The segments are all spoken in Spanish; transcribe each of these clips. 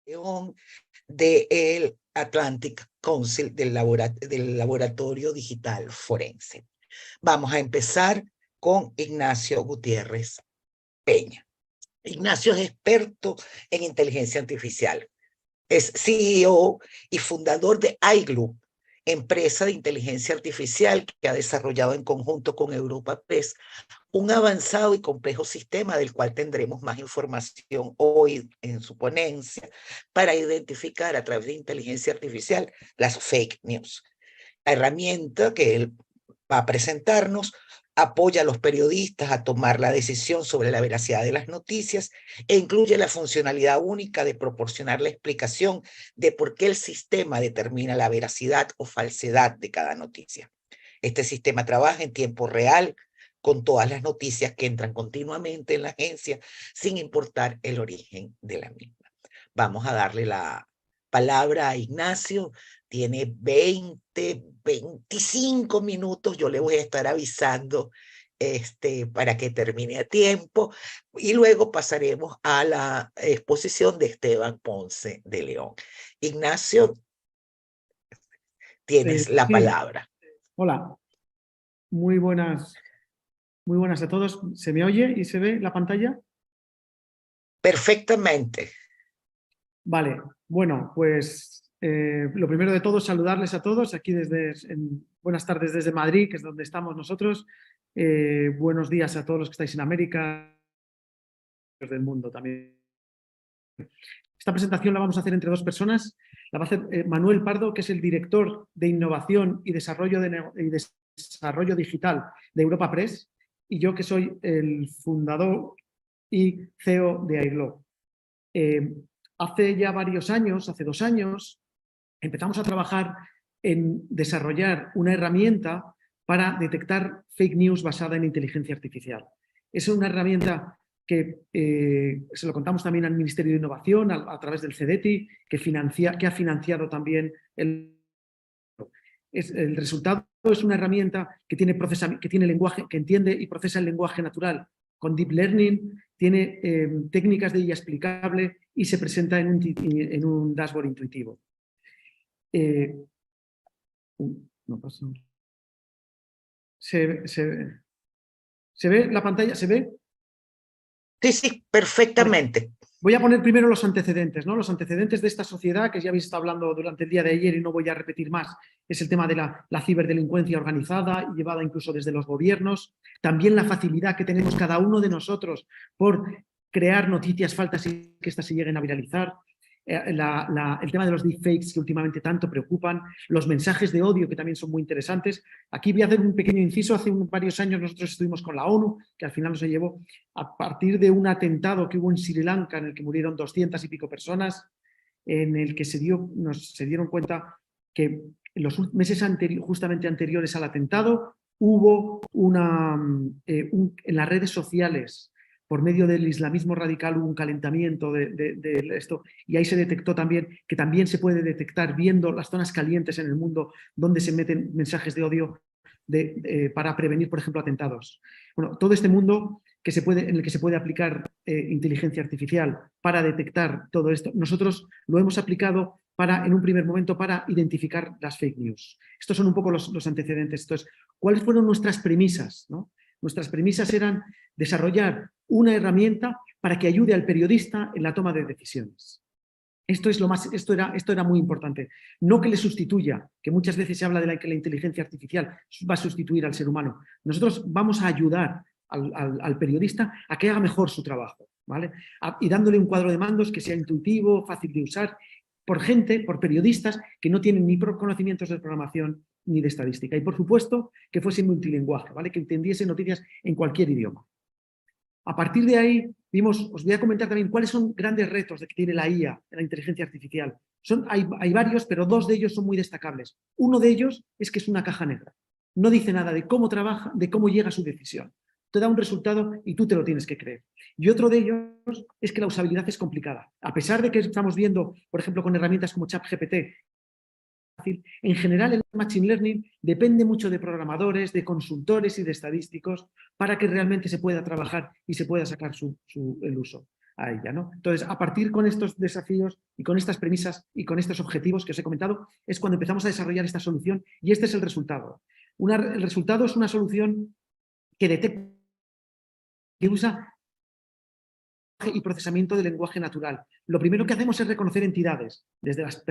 León del Atlantic Council del Laboratorio Digital Forense. Vamos a empezar con Ignacio Gutiérrez Peña. Ignacio es experto en inteligencia artificial. Es CEO y fundador de iGloop, empresa de inteligencia artificial que ha desarrollado en conjunto con Europa Press un avanzado y complejo sistema del cual tendremos más información hoy en su ponencia para identificar a través de inteligencia artificial las fake news. La herramienta que él va a presentarnos apoya a los periodistas a tomar la decisión sobre la veracidad de las noticias e incluye la funcionalidad única de proporcionar la explicación de por qué el sistema determina la veracidad o falsedad de cada noticia. Este sistema trabaja en tiempo real con todas las noticias que entran continuamente en la agencia, sin importar el origen de la misma. Vamos a darle la palabra a Ignacio. Tiene 25 minutos. Yo le voy a estar avisando para que termine a tiempo. Y luego pasaremos a la exposición de Esteban Ponce de León. Ignacio, tienes la palabra. Hola, muy buenas a todos. ¿Se me oye y se ve la pantalla? Perfectamente. Vale, bueno, pues lo primero de todo, saludarles a todos aquí buenas tardes desde Madrid, que es donde estamos nosotros. Buenos días a todos los que estáis en América, del mundo también. Esta presentación la vamos a hacer entre dos personas. La va a hacer Manuel Pardo, que es el director de Innovación y Desarrollo Digital de Europa Press, y yo, que soy el fundador y CEO de iGloop. Hace ya varios años, hace 2 años, empezamos a trabajar en desarrollar una herramienta para detectar fake news basada en inteligencia artificial. Es una herramienta que se lo contamos también al Ministerio de Innovación a través del CEDETI, que ha financiado también el resultado. Es una herramienta que tiene lenguaje, que entiende y procesa el lenguaje natural con Deep Learning, tiene técnicas de IA explicable y se presenta en un dashboard intuitivo. No pasa. ¿Se ve la pantalla? ¿Se ve? Sí, perfectamente. Voy a poner primero los antecedentes, ¿no? Los antecedentes de esta sociedad, que ya habéis estado hablando durante el día de ayer y no voy a repetir más. Es el tema de la ciberdelincuencia organizada, llevada incluso desde los gobiernos. También la facilidad que tenemos cada uno de nosotros por crear noticias falsas y que éstas se lleguen a viralizar. El tema de los deepfakes, que últimamente tanto preocupan, los mensajes de odio, que también son muy interesantes. Aquí voy a hacer un pequeño inciso. Hace varios años nosotros estuvimos con la ONU, que al final nos llevó a partir de un atentado que hubo en Sri Lanka, en el que murieron 200 y pico personas, en el que se dieron cuenta que en los meses justamente anteriores al atentado hubo en las redes sociales, por medio del islamismo radical, hubo un calentamiento de esto, y ahí se detectó también que también se puede detectar, viendo las zonas calientes en el mundo donde se meten mensajes de odio para prevenir, por ejemplo, atentados. Bueno, todo este mundo en el que se puede aplicar inteligencia artificial para detectar todo esto, nosotros lo hemos aplicado en un primer momento para identificar las fake news. Estos son un poco los antecedentes. Entonces, ¿cuáles fueron nuestras premisas, ¿no? Nuestras premisas eran desarrollar una herramienta para que ayude al periodista en la toma de decisiones. Esto era muy importante. No que le sustituya, que muchas veces se habla de que la inteligencia artificial va a sustituir al ser humano. Nosotros vamos a ayudar al periodista a que haga mejor su trabajo, ¿vale? Y dándole un cuadro de mandos que sea intuitivo, fácil de usar, por periodistas que no tienen ni conocimientos de programación ni de estadística. Y, por supuesto, que fuese multilingüe, ¿vale? Que entendiese noticias en cualquier idioma. A partir de ahí, os voy a comentar también cuáles son grandes retos que tiene la IA, la inteligencia artificial. Hay varios, pero 2 de ellos son muy destacables. Uno de ellos es que es una caja negra. No dice nada de cómo trabaja, de cómo llega a su decisión. Te da un resultado y tú te lo tienes que creer. Y otro de ellos es que la usabilidad es complicada. A pesar de que estamos viendo, por ejemplo, con herramientas como ChatGPT, en general el Machine Learning depende mucho de programadores, de consultores y de estadísticos para que realmente se pueda trabajar y se pueda sacar el uso. a ella, ¿no? Entonces, a partir con estos desafíos y con estas premisas y con estos objetivos que os he comentado, es cuando empezamos a desarrollar esta solución y este es el resultado. El resultado es una solución que detecta, que usa y procesamiento del lenguaje natural. Lo primero que hacemos es reconocer entidades desde las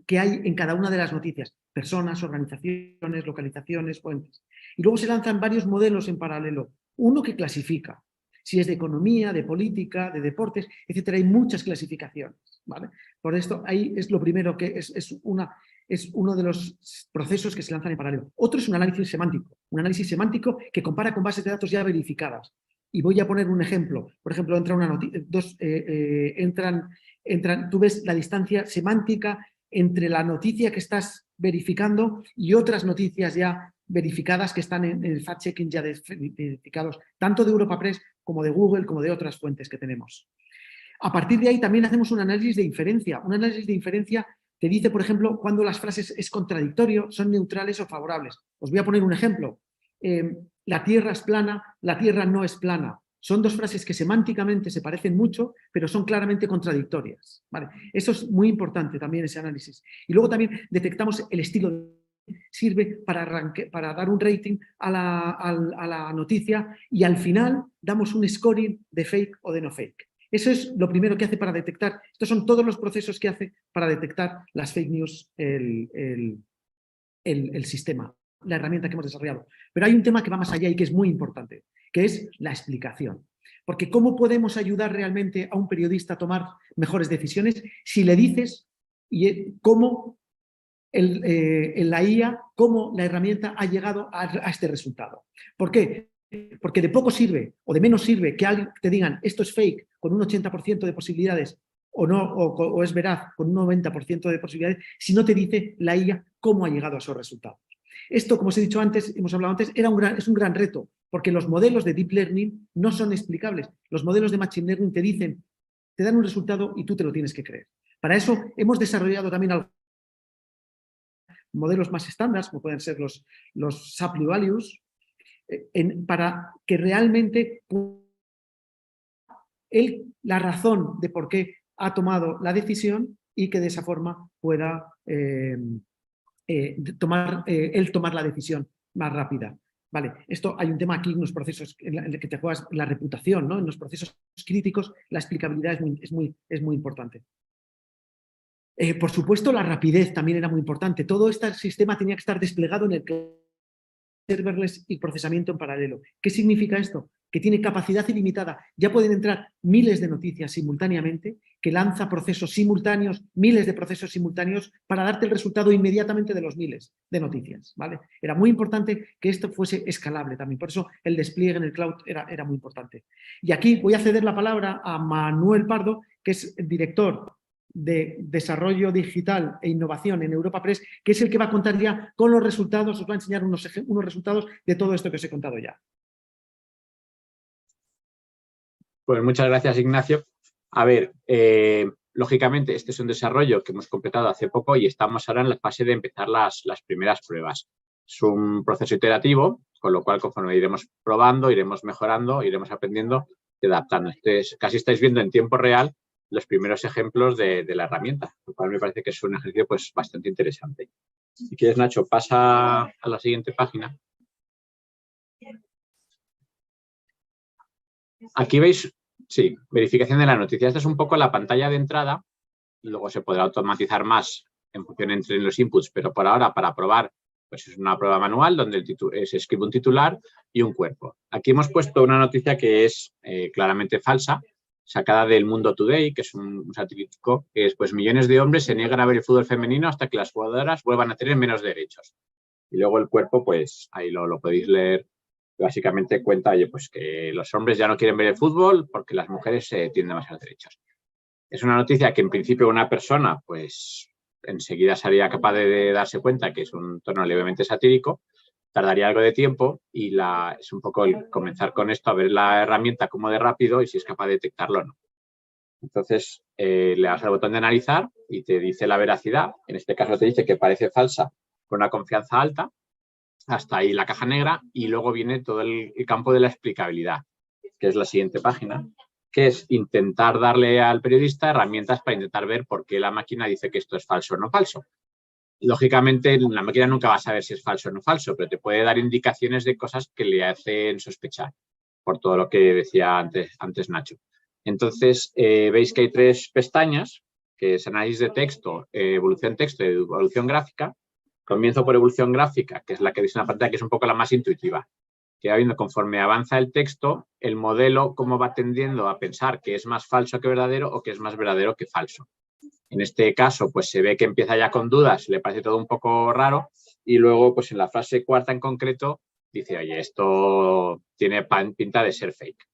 que hay en cada una de las noticias, personas, organizaciones, localizaciones, fuentes. Y luego se lanzan varios modelos en paralelo. Uno que clasifica, si es de economía, de política, de deportes, etcétera. Hay muchas clasificaciones, ¿vale? Por esto, ahí es lo primero que es uno de los procesos que se lanzan en paralelo. Otro es un análisis semántico que compara con bases de datos ya verificadas. Y voy a poner un ejemplo. Por ejemplo, entra una tú ves la distancia semántica entre la noticia que estás verificando y otras noticias ya verificadas que están en el fact-checking ya verificados, tanto de Europa Press como de Google, como de otras fuentes que tenemos. A partir de ahí también hacemos un análisis de inferencia. Un análisis de inferencia te dice, por ejemplo, cuando las frases es contradictorio, son neutrales o favorables. Os voy a poner un ejemplo. La Tierra es plana, la Tierra no es plana. Son dos frases que semánticamente se parecen mucho, pero son claramente contradictorias. ¿Vale? Eso es muy importante también, ese análisis. Y luego también detectamos el estilo. Sirve para dar un rating a la noticia y al final damos un scoring de fake o de no fake. Eso es lo primero que hace para detectar. Estos son todos los procesos que hace para detectar las fake news el sistema, la herramienta que hemos desarrollado. Pero hay un tema que va más allá y que es muy importante, que es la explicación. Porque ¿cómo podemos ayudar realmente a un periodista a tomar mejores decisiones si le dices cómo la IA, cómo la herramienta ha llegado a este resultado? ¿Por qué? Porque de poco sirve o de menos sirve que alguien te digan esto es fake con un 80% de posibilidades o no, o es veraz con un 90% de posibilidades, si no te dice la IA cómo ha llegado a esos resultados. Esto, como os he dicho antes, hemos hablado antes, es un gran reto, porque los modelos de Deep Learning no son explicables. Los modelos de Machine Learning te dan un resultado y tú te lo tienes que creer. Para eso hemos desarrollado también modelos más estándares, como pueden ser los Shapley Values, para que realmente la razón de por qué ha tomado la decisión y que de esa forma pueda tomar la decisión más rápida. Vale, esto hay un tema aquí en los procesos en el que te juegas la reputación, ¿no? En los procesos críticos la explicabilidad es muy importante. Por supuesto, la rapidez también era muy importante. Todo este sistema tenía que estar desplegado en el serverless y procesamiento en paralelo. ¿Qué significa esto? Que tiene capacidad ilimitada. Ya pueden entrar miles de noticias simultáneamente, que lanza procesos simultáneos, miles de procesos simultáneos para darte el resultado inmediatamente de los miles de noticias, ¿vale? Era muy importante que esto fuese escalable también. Por eso el despliegue en el cloud era muy importante. Y aquí voy a ceder la palabra a Manuel Pardo, que es el director de desarrollo digital e innovación en Europa Press, que es el que va a contar ya con los resultados, os va a enseñar unos resultados de todo esto que os he contado ya. Pues muchas gracias, Ignacio. A ver, lógicamente este es un desarrollo que hemos completado hace poco y estamos ahora en la fase de empezar las primeras pruebas. Es un proceso iterativo, con lo cual conforme iremos probando, iremos mejorando, iremos aprendiendo y adaptando. Entonces, casi estáis viendo en tiempo real los primeros ejemplos de la herramienta, lo cual me parece que es un ejercicio pues, bastante interesante. Si quieres, Nacho, pasa a la siguiente página. Aquí veis, sí, verificación de la noticia. Esta es un poco la pantalla de entrada, luego se podrá automatizar más en función entre los inputs, pero por ahora, para probar, pues es una prueba manual donde se escribe un titular y un cuerpo. Aquí hemos puesto una noticia que es claramente falsa, sacada del Mundo Today, que es un satírico, que es, pues, millones de hombres se niegan a ver el fútbol femenino hasta que las jugadoras vuelvan a tener menos derechos. Y luego el cuerpo, pues, ahí lo podéis leer. Básicamente cuenta, oye, pues que los hombres ya no quieren ver el fútbol porque las mujeres tienen demasiados derechos. Es una noticia que, en principio, una persona, pues, enseguida sería capaz de darse cuenta que es un tono levemente satírico. Tardaría algo de tiempo y es un poco el comenzar con esto, a ver la herramienta cómo de rápido y si es capaz de detectarlo o no. Entonces, le das al botón de analizar y te dice la veracidad. En este caso te dice que parece falsa con una confianza alta. Hasta ahí la caja negra y luego viene todo el campo de la explicabilidad, que es la siguiente página. que es intentar darle al periodista herramientas para intentar ver por qué la máquina dice que esto es falso o no falso. Lógicamente, la máquina nunca va a saber si es falso o no falso, pero te puede dar indicaciones de cosas que le hacen sospechar, por todo lo que decía antes Nacho. Entonces, veis que hay 3 pestañas, que es análisis de texto, evolución texto y evolución gráfica. Comienzo por evolución gráfica, que es la que veis en la pantalla, que es un poco la más intuitiva. Que va viendo conforme avanza el texto, el modelo cómo va tendiendo a pensar que es más falso que verdadero o que es más verdadero que falso. En este caso, pues se ve que empieza ya con dudas, le parece todo un poco raro y luego, pues en la frase cuarta en concreto, dice, oye, esto tiene pinta de ser fake.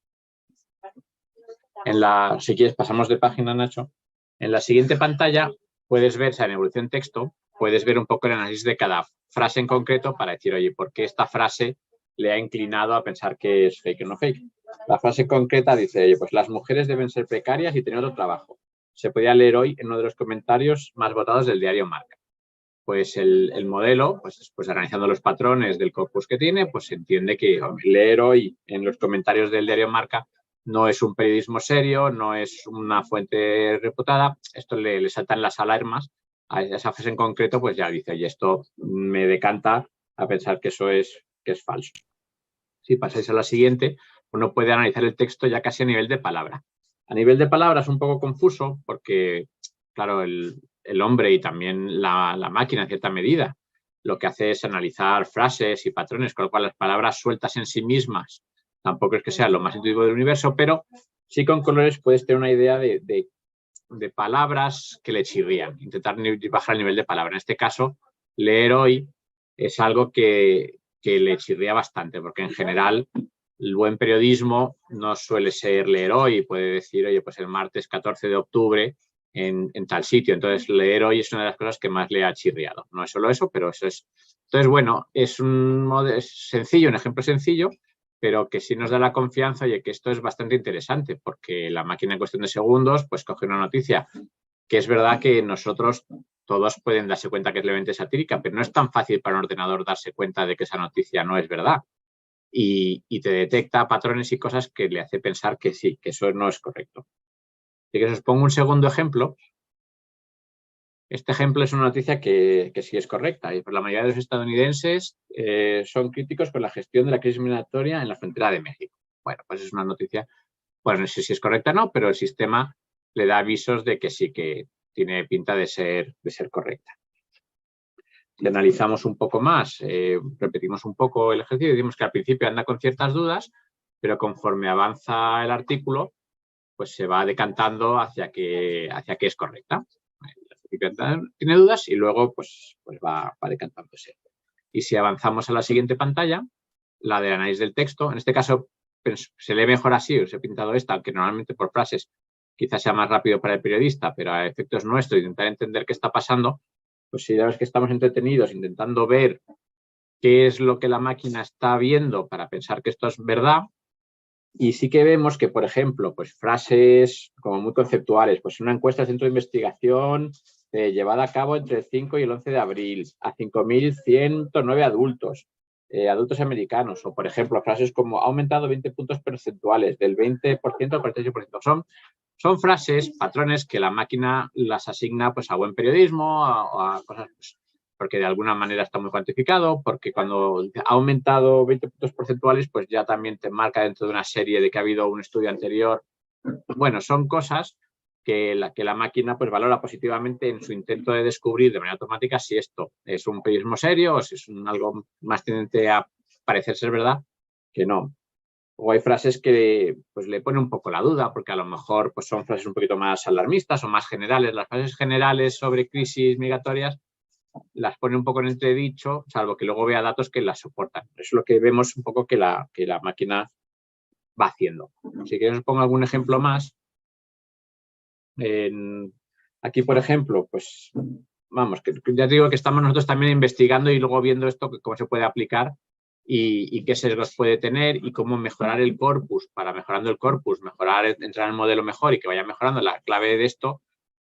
Si quieres, pasamos de página, Nacho. En la siguiente pantalla puedes ver, o sea, en evolución texto, puedes ver un poco el análisis de cada frase en concreto para decir, oye, ¿por qué esta frase le ha inclinado a pensar que es fake o no fake? La frase concreta dice, oye, pues las mujeres deben ser precarias y tener otro trabajo. Se podía leer hoy en uno de los comentarios más votados del diario Marca. Pues el modelo, pues después de analizando los patrones del corpus que tiene, pues se entiende que leer hoy en los comentarios del diario Marca no es un periodismo serio, no es una fuente reputada. Esto le saltan las alarmas. A esa frase en concreto, pues ya dice, y esto me decanta a pensar que eso es falso. Si pasáis a la siguiente, uno puede analizar el texto ya casi a nivel de palabra. A nivel de palabra es un poco confuso porque, claro, el hombre y también la máquina en cierta medida lo que hace es analizar frases y patrones, con lo cual las palabras sueltas en sí mismas tampoco es que sea lo más intuitivo del universo, pero sí con colores puedes tener una idea de palabras que le chirrían, intentar bajar el nivel de palabra. En este caso, leer hoy es algo que le chirría bastante, porque en general el buen periodismo no suele ser leer hoy, puede decir, oye, pues el martes 14 de octubre en tal sitio. Entonces, leer hoy es una de las cosas que más le ha chirriado. No es solo eso, pero eso es. Entonces, bueno, es sencillo, un ejemplo sencillo, pero que sí nos da la confianza, oye, que esto es bastante interesante, porque la máquina en cuestión de segundos, pues coge una noticia que es verdad que nosotros todos pueden darse cuenta que es levemente satírica, pero no es tan fácil para un ordenador darse cuenta de que esa noticia no es verdad. Y te detecta patrones y cosas que le hace pensar que sí, que eso no es correcto. Así que os pongo un segundo ejemplo. Este ejemplo es una noticia que sí es correcta y por la mayoría de los estadounidenses son críticos con la gestión de la crisis migratoria en la frontera de México. Bueno, pues es una noticia, bueno, no sé si es correcta o no, pero el sistema le da avisos de que sí que tiene pinta de ser correcta. Si analizamos un poco más, repetimos un poco el ejercicio, decimos que al principio anda con ciertas dudas, pero conforme avanza el artículo, pues se va decantando hacia que es correcta. Tiene dudas y luego pues va decantándose. Y si avanzamos a la siguiente pantalla, la de análisis del texto, en este caso pues, se lee mejor así, os he pintado esta, aunque normalmente por frases quizás sea más rápido para el periodista, pero a efectos nuestros, intentar entender qué está pasando, pues si ya ves que estamos entretenidos intentando ver qué es lo que la máquina está viendo para pensar que esto es verdad. Y sí que vemos que, por ejemplo, pues frases como muy conceptuales, pues una encuesta del Centro de Investigación llevada a cabo entre el 5 y el 11 de abril a 5.109 adultos, adultos americanos, o por ejemplo, frases como ha aumentado 20 puntos porcentuales, del 20% al 46%. Son frases, patrones que la máquina las asigna pues, a buen periodismo, a cosas pues, porque de alguna manera está muy cuantificado, porque cuando ha aumentado 20 puntos porcentuales, pues ya también te marca dentro de una serie de que ha habido un estudio anterior. Bueno, son cosas que la máquina pues valora positivamente en su intento de descubrir de manera automática si esto es un periodismo serio o si es algo más tendente a parecer ser verdad que no. O hay frases que pues, le ponen un poco la duda, porque a lo mejor pues, son frases un poquito más alarmistas o más generales. Las frases generales sobre crisis migratorias las pone un poco en entredicho, salvo que luego vea datos que las soportan. Eso es lo que vemos un poco que la máquina va haciendo. Si quieres os pongo algún ejemplo más. Aquí, por ejemplo, pues vamos, que ya te digo que estamos nosotros también investigando y luego viendo esto, cómo se puede aplicar y qué sesgos puede tener y cómo mejorar el corpus. Para mejorando el corpus, entrar en el modelo mejor y que vaya mejorando. La clave de esto,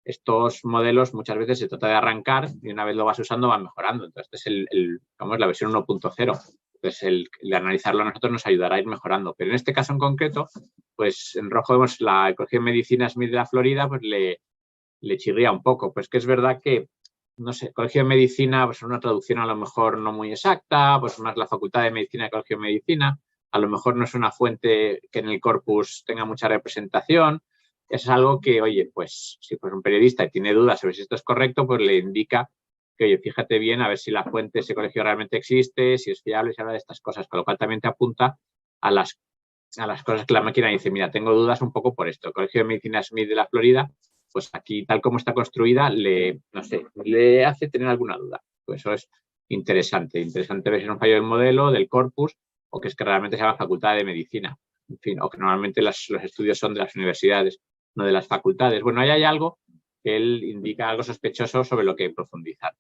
estos modelos muchas veces se trata de arrancar y una vez lo vas usando va mejorando. Entonces, este es la versión 1.0. Entonces, el analizarlo a nosotros nos ayudará a ir mejorando. Pero en este caso en concreto, pues en rojo vemos la Colegio de Medicina Smith de la Florida, pues le chirría un poco. Pues que es verdad que, no sé, Colegio de Medicina, pues una traducción a lo mejor no muy exacta, pues más la Facultad de Medicina de Colegio de Medicina, a lo mejor no es una fuente que en el corpus tenga mucha representación. Es algo que, oye, pues si pues un periodista y tiene dudas sobre si esto es correcto, pues le indica que, oye, fíjate bien a ver si la fuente, ese colegio realmente existe, si es fiable, si habla de estas cosas, con lo cual también te apunta a las cosas que la máquina dice, mira, tengo dudas un poco por esto. El Colegio de Medicina Smith de la Florida, pues aquí, tal como está construida, no sé, le hace tener alguna duda. Pues eso es interesante. Interesante ver si es un fallo del modelo, del corpus, o que es que realmente se llama Facultad de Medicina. En fin, o que normalmente los estudios son de las universidades, no de las facultades. Bueno, ahí hay algo que él indica algo sospechoso sobre lo que profundizar.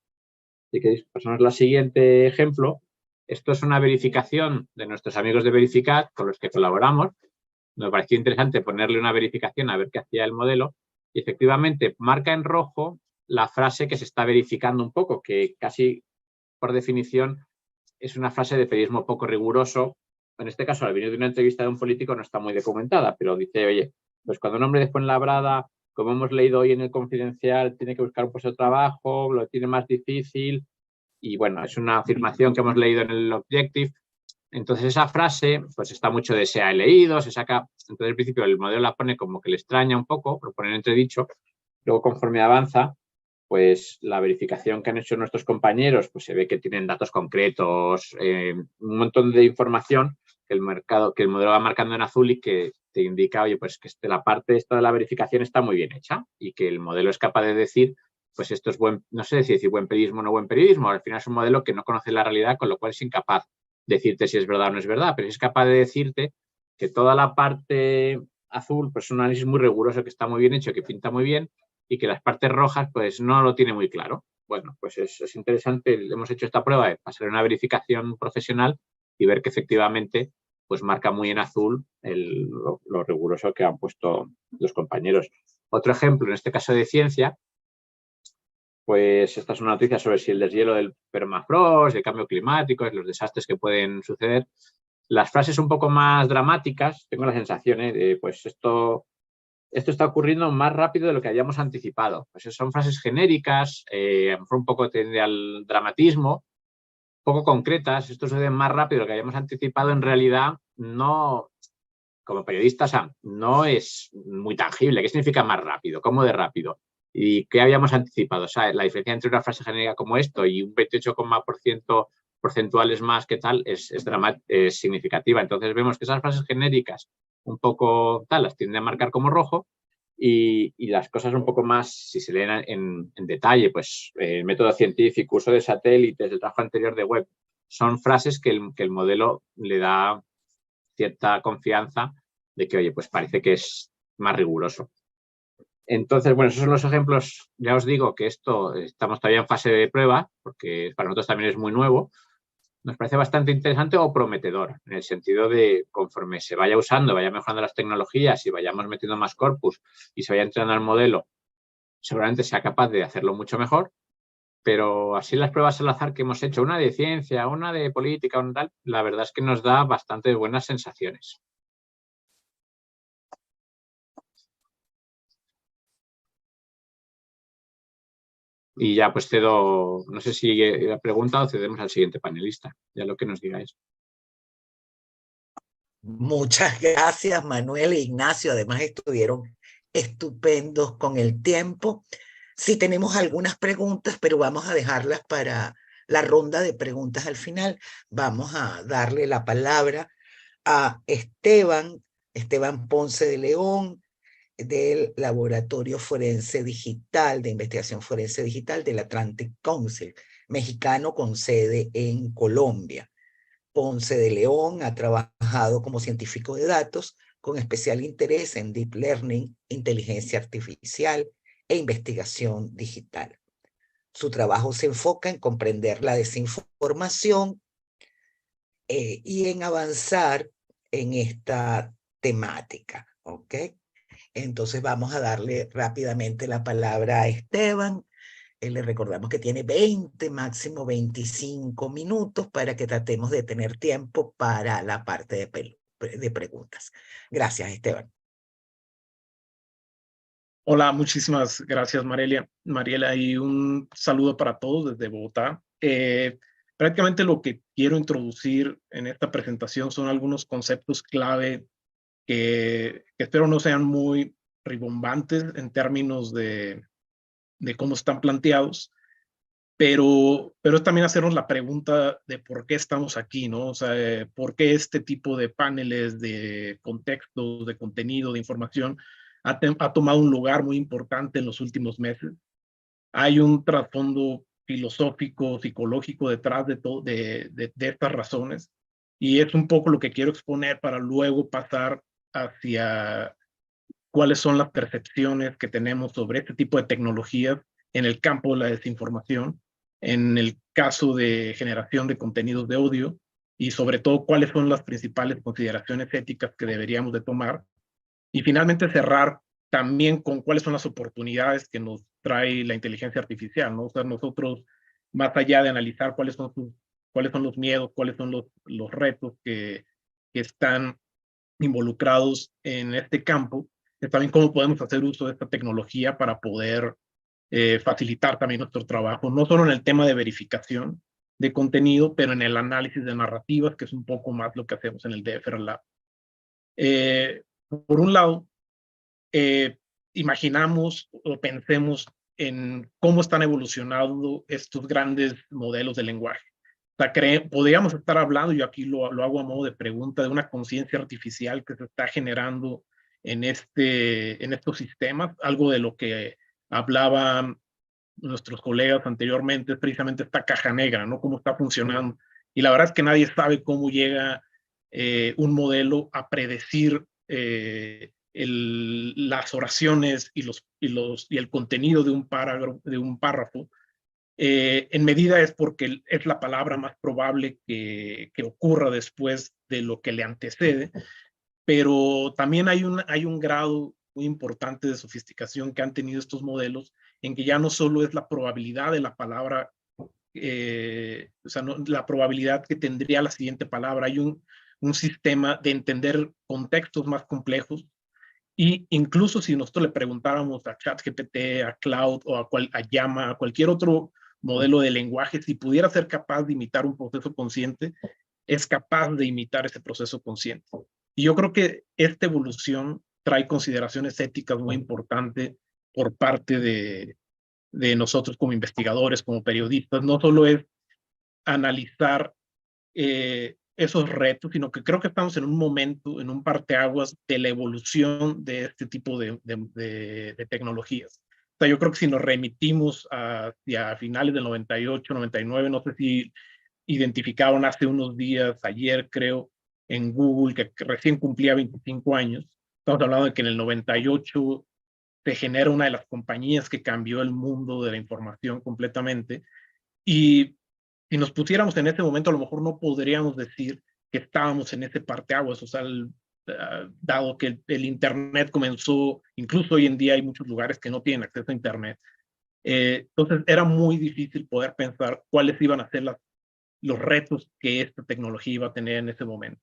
Si queréis, pasamos al siguiente ejemplo. Esto es una verificación de nuestros amigos de Verificat con los que colaboramos. Nos pareció interesante ponerle una verificación a ver qué hacía el modelo y efectivamente marca en rojo la frase que se está verificando un poco, que casi por definición es una frase de periodismo poco riguroso. En este caso, al venir de una entrevista de un político no está muy documentada, pero dice, oye, pues cuando un hombre después en labrada, como hemos leído hoy en el Confidencial, tiene que buscar un puesto de trabajo, lo tiene más difícil. Y bueno, es una afirmación que hemos leído en el Objective. Entonces esa frase pues está mucho de se ha leído, se saca. Entonces al principio el modelo la pone como que le extraña un poco, lo pone en entredicho. Luego conforme avanza, pues la verificación que han hecho nuestros compañeros, pues se ve que tienen datos concretos, un montón de información que el modelo va marcando en azul y que te indica, oye, pues que la parte esta de la verificación está muy bien hecha y que el modelo es capaz de decir, pues esto es buen, no sé si decir buen periodismo o no buen periodismo, al final es un modelo que no conoce la realidad, con lo cual es incapaz de decirte si es verdad o no es verdad, pero es capaz de decirte que toda la parte azul, pues es un análisis muy riguroso, que está muy bien hecho, que pinta muy bien, y que las partes rojas pues no lo tiene muy claro. Bueno, pues es interesante, hemos hecho esta prueba de pasar una verificación profesional y ver que efectivamente pues marca muy en azul lo riguroso que han puesto los compañeros. Otro ejemplo, en este caso de ciencia, pues esta es una noticia sobre si el deshielo del permafrost, el cambio climático, los desastres que pueden suceder. Las frases un poco más dramáticas, tengo la sensación de pues esto está ocurriendo más rápido de lo que habíamos anticipado. Pues son frases genéricas, a lo mejor un poco tiende al dramatismo, poco concretas. Esto sucede más rápido de lo que habíamos anticipado. En realidad, no, como periodistas, no es muy tangible. ¿Qué significa más rápido? ¿Cómo de rápido? ¿Y qué habíamos anticipado? O sea, la diferencia entre una frase genérica como esto y un 28,% porcentuales más que tal es significativa. Entonces vemos que esas frases genéricas un poco tal las tienden a marcar como rojo y las cosas un poco más, si se leen en detalle, pues el método científico, uso de satélites, el trabajo anterior de web, son frases que el modelo le da cierta confianza de que, oye, pues parece que es más riguroso. Entonces, bueno, esos son los ejemplos. Ya os digo que esto estamos todavía en fase de prueba, porque para nosotros también es muy nuevo. Nos parece bastante interesante o prometedor, en el sentido de conforme se vaya usando, vaya mejorando las tecnologías y vayamos metiendo más corpus y se vaya entrenando el modelo, seguramente sea capaz de hacerlo mucho mejor. Pero así las pruebas al azar que hemos hecho, una de ciencia, una de política, una tal, la verdad es que nos da bastante buenas sensaciones. Y ya pues cedo, no sé si la pregunta o cedemos al siguiente panelista, ya lo que nos digáis. Muchas gracias, Manuel e Ignacio. Además, estuvieron estupendos con el tiempo. Sí tenemos algunas preguntas, pero vamos a dejarlas para la ronda de preguntas al final. Vamos a darle la palabra a Esteban Ponce de León, del Laboratorio Forense Digital, de Investigación Forense Digital del Atlantic Council, mexicano con sede en Colombia. Ponce de León ha trabajado como científico de datos con especial interés en Deep Learning, inteligencia artificial e investigación digital. Su trabajo se enfoca en comprender la desinformación y en avanzar en esta temática, ¿ok? Entonces vamos a darle rápidamente la palabra a Esteban. Le recordamos que tiene 20, máximo 25 minutos para que tratemos de tener tiempo para la parte de de preguntas. Gracias, Esteban. Hola, muchísimas gracias, Mariela. Mariela, y un saludo para todos desde Bogotá. Prácticamente lo que quiero introducir en esta presentación son algunos conceptos clave que espero no sean muy ribombantes en términos de cómo están planteados, pero es también hacernos la pregunta de por qué estamos aquí, ¿no? O sea, por qué este tipo de paneles de contextos, de contenido, de información ha tomado un lugar muy importante en los últimos meses. Hay un trasfondo filosófico, psicológico detrás de estas razones, y es un poco lo que quiero exponer para luego pasar hacia cuáles son las percepciones que tenemos sobre este tipo de tecnologías en el campo de la desinformación, en el caso de generación de contenidos de odio, y sobre todo cuáles son las principales consideraciones éticas que deberíamos de tomar. Y finalmente cerrar también con cuáles son las oportunidades que nos trae la inteligencia artificial, ¿no? O sea, nosotros, más allá de analizar cuáles son los miedos, cuáles son los retos que están involucrados en este campo, es también cómo podemos hacer uso de esta tecnología para poder facilitar también nuestro trabajo, no solo en el tema de verificación de contenido, pero en el análisis de narrativas, que es un poco más lo que hacemos en el DFR Lab. Por un lado, imaginamos o pensemos en cómo están evolucionando estos grandes modelos de lenguaje. O sea, podríamos estar hablando, yo aquí lo hago a modo de pregunta, de una conciencia artificial que se está generando en estos sistemas. Algo de lo que hablaban nuestros colegas anteriormente es precisamente esta caja negra, ¿no? Cómo está funcionando. Y la verdad es que nadie sabe cómo llega un modelo a predecir las oraciones y el contenido de un párrafo. En medida es porque es la palabra más probable que ocurra después de lo que le antecede, pero también hay un grado muy importante de sofisticación que han tenido estos modelos, en que ya no solo es la probabilidad de la palabra, o sea, la probabilidad que tendría la siguiente palabra, hay un sistema de entender contextos más complejos. Y incluso si nosotros le preguntáramos a ChatGPT, a Cloud o a Llama, a cualquier otro modelo de lenguaje, si pudiera ser capaz de imitar un proceso consciente, es capaz de imitar ese proceso consciente. Y yo creo que esta evolución trae consideraciones éticas muy importantes por parte de nosotros como investigadores, como periodistas. No solo es analizar esos retos, sino que creo que estamos en un momento, en un parteaguas de la evolución de este tipo de tecnologías. O sea, yo creo que si nos remitimos hacia finales del 98, 99, no sé si identificaron hace unos días, ayer creo, en Google, que recién cumplía 25 años. Estamos hablando de que en el 98 se genera una de las compañías que cambió el mundo de la información completamente. Y si nos pusiéramos en ese momento, a lo mejor no podríamos decir que estábamos en ese parteaguas, o sea, dado que el Internet comenzó, incluso hoy en día hay muchos lugares que no tienen acceso a Internet. Entonces era muy difícil poder pensar cuáles iban a ser los retos que esta tecnología iba a tener en ese momento.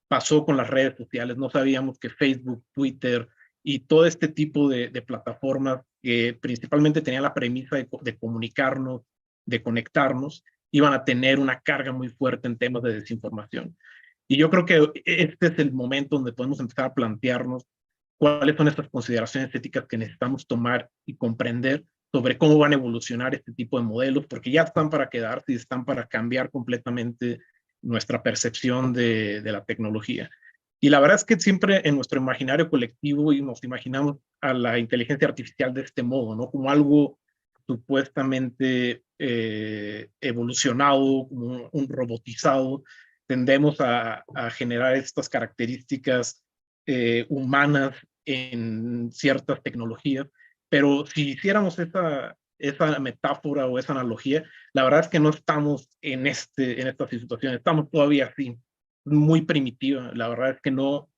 Pasó con las redes sociales, no sabíamos que Facebook, Twitter y todo este tipo de plataformas que principalmente tenían la premisa de comunicarnos, de conectarnos, iban a tener una carga muy fuerte en temas de desinformación. Y yo creo que este es el momento donde podemos empezar a plantearnos cuáles son estas consideraciones éticas que necesitamos tomar y comprender sobre cómo van a evolucionar este tipo de modelos, porque ya están para quedarse y están para cambiar completamente nuestra percepción de la tecnología. Y la verdad es que siempre en nuestro imaginario colectivo y nos imaginamos a la inteligencia artificial de este modo, ¿no? Como algo supuestamente evolucionado, como un robotizado. Tendemos a generar estas características humanas en ciertas tecnologías, pero si hiciéramos esa metáfora o esa analogía, la verdad es que no estamos en esta situación, estamos todavía así, muy primitiva. La verdad es que no,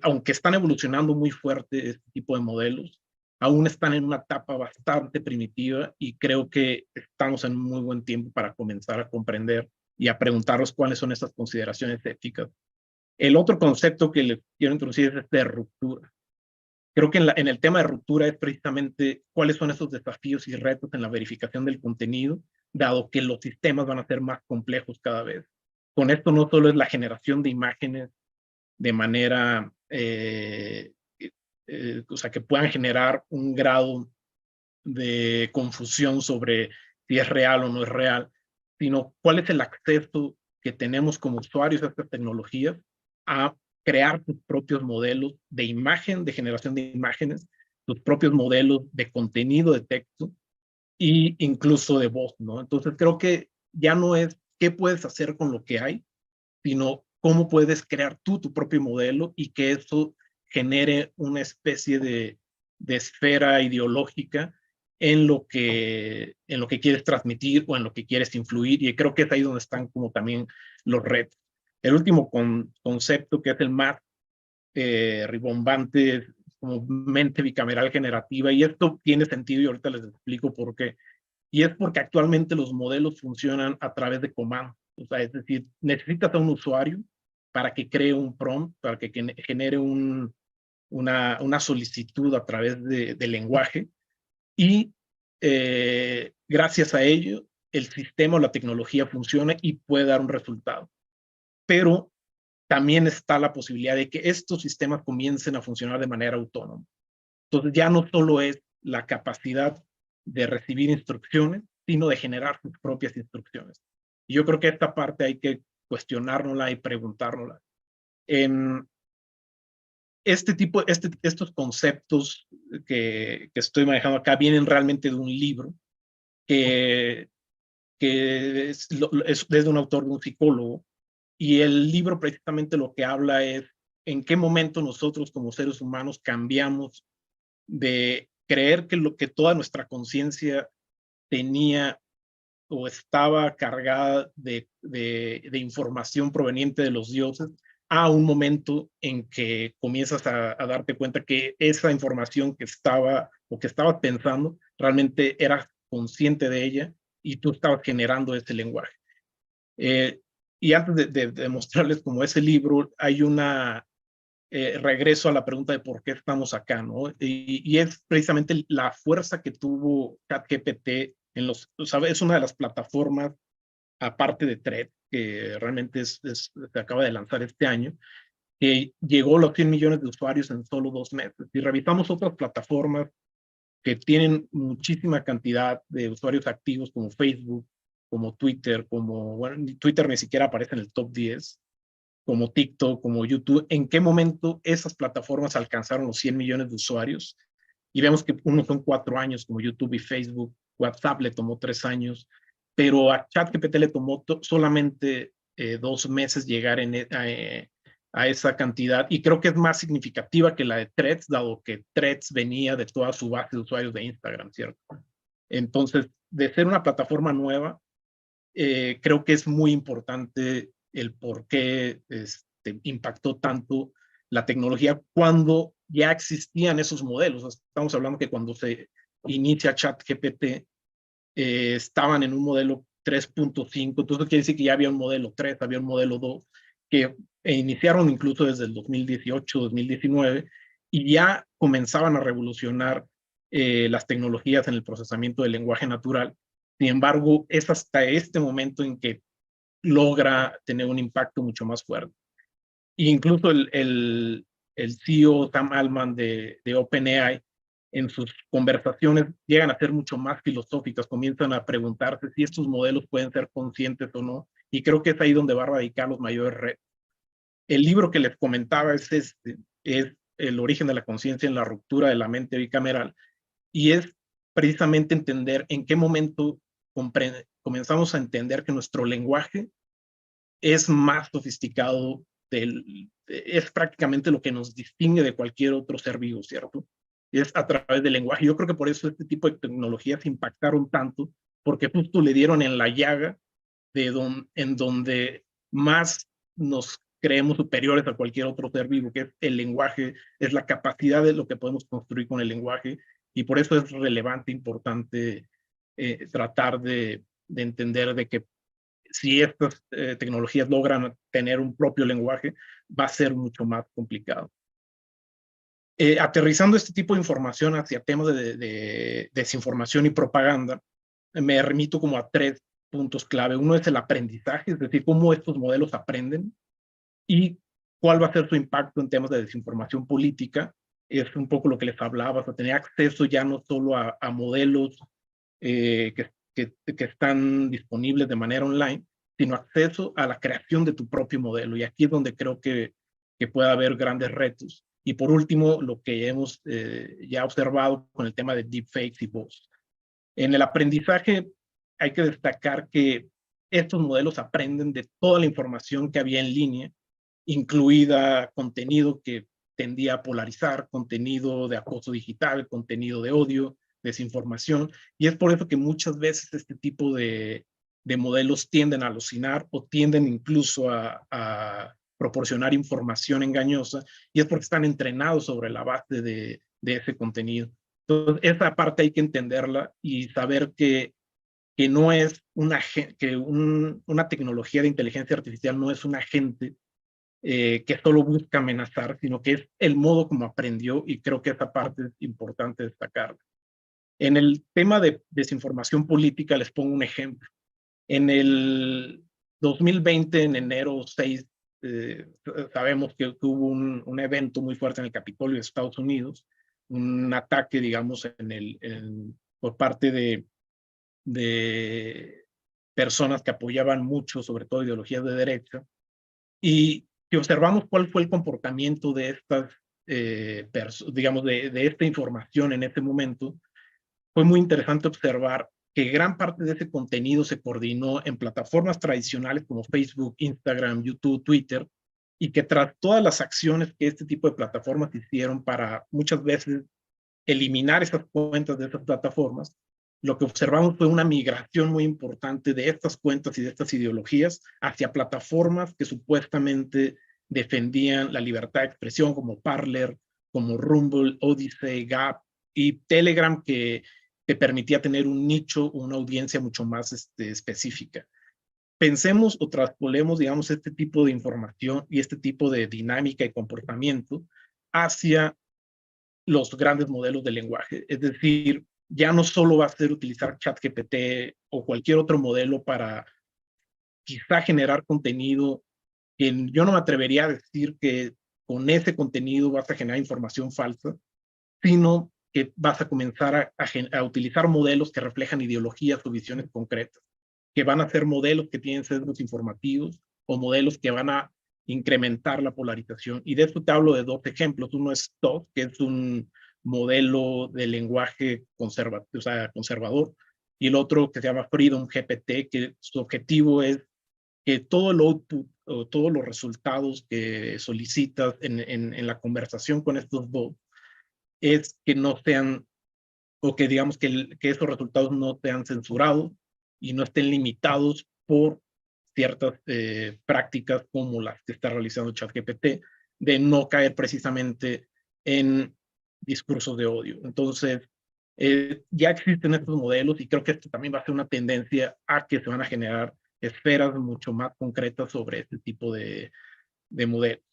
aunque están evolucionando muy fuerte este tipo de modelos, aún están en una etapa bastante primitiva y creo que estamos en un muy buen tiempo para comenzar a comprender y a preguntarnos cuáles son estas consideraciones éticas El otro concepto que le quiero introducir es de ruptura. Creo que en el tema de ruptura es precisamente cuáles son esos desafíos y retos en la verificación del contenido, dado que los sistemas van a ser más complejos cada vez. Con esto no solo es la generación de imágenes de manera, o sea, que puedan generar un grado de confusión sobre si es real o no es real, sino cuál es el acceso que tenemos como usuarios a estas tecnologías a crear tus propios modelos de imagen, de generación de imágenes, tus propios modelos de contenido de texto e incluso de voz, ¿no? Entonces creo que ya no es qué puedes hacer con lo que hay, sino cómo puedes crear tú tu propio modelo y que eso genere una especie de esfera ideológica en lo que quieres transmitir o en lo que quieres influir, y creo que es ahí donde están como también los retos. El último concepto, que es el más ribombante, es como mente bicameral generativa, y esto tiene sentido y ahorita les explico por qué. Y es porque actualmente los modelos funcionan a través de comandos. O sea, es decir, necesitas a un usuario para que cree un prompt, para que genere una solicitud a través de lenguaje, y gracias a ello el sistema o la tecnología funciona y puede dar un resultado. Pero también está la posibilidad de que estos sistemas comiencen a funcionar de manera autónoma. Entonces ya no solo es la capacidad de recibir instrucciones, sino de generar sus propias instrucciones. Y yo creo que esta parte hay que cuestionárnosla y preguntárnosla. Estos conceptos que estoy manejando acá vienen realmente de un libro que es desde un autor, de un psicólogo, y el libro precisamente lo que habla es en qué momento nosotros como seres humanos cambiamos de creer que toda nuestra conciencia tenía o estaba cargada de información proveniente de los dioses, a un momento en que comienzas a darte cuenta que esa información que estabas pensando, realmente eras consciente de ella y tú estabas generando ese lenguaje. Y antes de mostrarles como ese libro, hay regreso a la pregunta de por qué estamos acá, ¿no? Y es precisamente la fuerza que tuvo ChatGPT es una de las plataformas, aparte de Threads, que realmente se acaba de lanzar este año, que llegó a los 100 millones de usuarios en solo 2 meses. Si revisamos otras plataformas que tienen muchísima cantidad de usuarios activos, como Facebook, como Twitter, bueno, Twitter ni siquiera aparece en el top 10, como TikTok, como YouTube, ¿en qué momento esas plataformas alcanzaron los 100 millones de usuarios? Y vemos que unos son 4 años, como YouTube y Facebook. WhatsApp le tomó 3 años, pero a ChatGPT le tomó solamente 2 meses llegar a esa cantidad, y creo que es más significativa que la de Threads, dado que Threads venía de toda su base de usuarios de Instagram, ¿cierto? Entonces, de ser una plataforma nueva, creo que es muy importante el por qué impactó tanto la tecnología cuando ya existían esos modelos. Estamos hablando que cuando se inicia ChatGPT, estaban en un modelo 3.5, entonces quiere decir que ya había un modelo 3, había un modelo 2, que iniciaron incluso desde el 2018, 2019, y ya comenzaban a revolucionar las tecnologías en el procesamiento del lenguaje natural. Sin embargo, es hasta este momento en que logra tener un impacto mucho más fuerte. E incluso el CEO Sam Altman de OpenAI, en sus conversaciones, llegan a ser mucho más filosóficas, comienzan a preguntarse si estos modelos pueden ser conscientes o no, y creo que es ahí donde va a radicar los mayores retos. El libro que les comentaba es El origen de la conciencia en la ruptura de la mente bicameral, y es precisamente entender en qué momento comenzamos a entender que nuestro lenguaje es más sofisticado, es prácticamente lo que nos distingue de cualquier otro ser vivo, ¿cierto? Es a través del lenguaje. Yo creo que por eso este tipo de tecnologías impactaron tanto, porque justo le dieron en la llaga en donde más nos creemos superiores a cualquier otro ser vivo, que es el lenguaje, es la capacidad de lo que podemos construir con el lenguaje, y por eso es relevante, importante tratar de entender de que si estas tecnologías logran tener un propio lenguaje, va a ser mucho más complicado. Aterrizando este tipo de información hacia temas de desinformación y propaganda, me remito como a 3 puntos clave. Uno es el aprendizaje, es decir, cómo estos modelos aprenden y cuál va a ser su impacto en temas de desinformación política. Es un poco lo que les hablaba, o sea, tener acceso ya no solo a modelos que están disponibles de manera online, sino acceso a la creación de tu propio modelo. Y aquí es donde creo que puede haber grandes retos. Y por último, lo que hemos ya observado con el tema de deepfakes y bots. En el aprendizaje hay que destacar que estos modelos aprenden de toda la información que había en línea, incluida contenido que tendía a polarizar, contenido de acoso digital, contenido de odio, desinformación, y es por eso que muchas veces este tipo de modelos tienden a alucinar o tienden incluso a proporcionar información engañosa, y es porque están entrenados sobre la base de ese contenido. Entonces, esa parte hay que entenderla y saber que no es una tecnología de inteligencia artificial no es un agente que solo busca amenazar, sino que es el modo como aprendió, y creo que esa parte es importante destacar. En el tema de desinformación política, les pongo un ejemplo. En el 2020, en enero 6, sabemos que hubo un evento muy fuerte en el Capitolio de Estados Unidos, un ataque, digamos, por parte de personas que apoyaban mucho, sobre todo ideologías de derecha, y si observamos cuál fue el comportamiento de estas, digamos, de esta información en ese momento, fue muy interesante observar que gran parte de ese contenido se coordinó en plataformas tradicionales como Facebook, Instagram, YouTube, Twitter, y que tras todas las acciones que este tipo de plataformas hicieron para muchas veces eliminar esas cuentas de esas plataformas, lo que observamos fue una migración muy importante de estas cuentas y de estas ideologías hacia plataformas que supuestamente defendían la libertad de expresión, como Parler, como Rumble, Odyssey, Gap y Telegram, que te permitía tener un nicho, una audiencia mucho más específica. Pensemos o traspolemos, digamos, este tipo de información y este tipo de dinámica y comportamiento hacia los grandes modelos de lenguaje. Es decir, ya no solo va a ser utilizar ChatGPT o cualquier otro modelo para quizá generar contenido, que yo no me atrevería a decir que con ese contenido vas a generar información falsa, sino que vas a comenzar a utilizar modelos que reflejan ideologías o visiones concretas, que van a ser modelos que tienen sesgos informativos o modelos que van a incrementar la polarización. Y de esto te hablo de 2 ejemplos. Uno es TOF, que es un modelo de lenguaje conservador, y el otro que se llama Freedom GPT, que su objetivo es que todo el output o todos los resultados que solicitas en la conversación con estos bots es que no sean, o que digamos que esos resultados no sean censurados y no estén limitados por ciertas prácticas como las que está realizando ChatGPT, de no caer precisamente en discursos de odio. Entonces, ya existen estos modelos y creo que esto también va a ser una tendencia a que se van a generar esferas mucho más concretas sobre este tipo de modelos.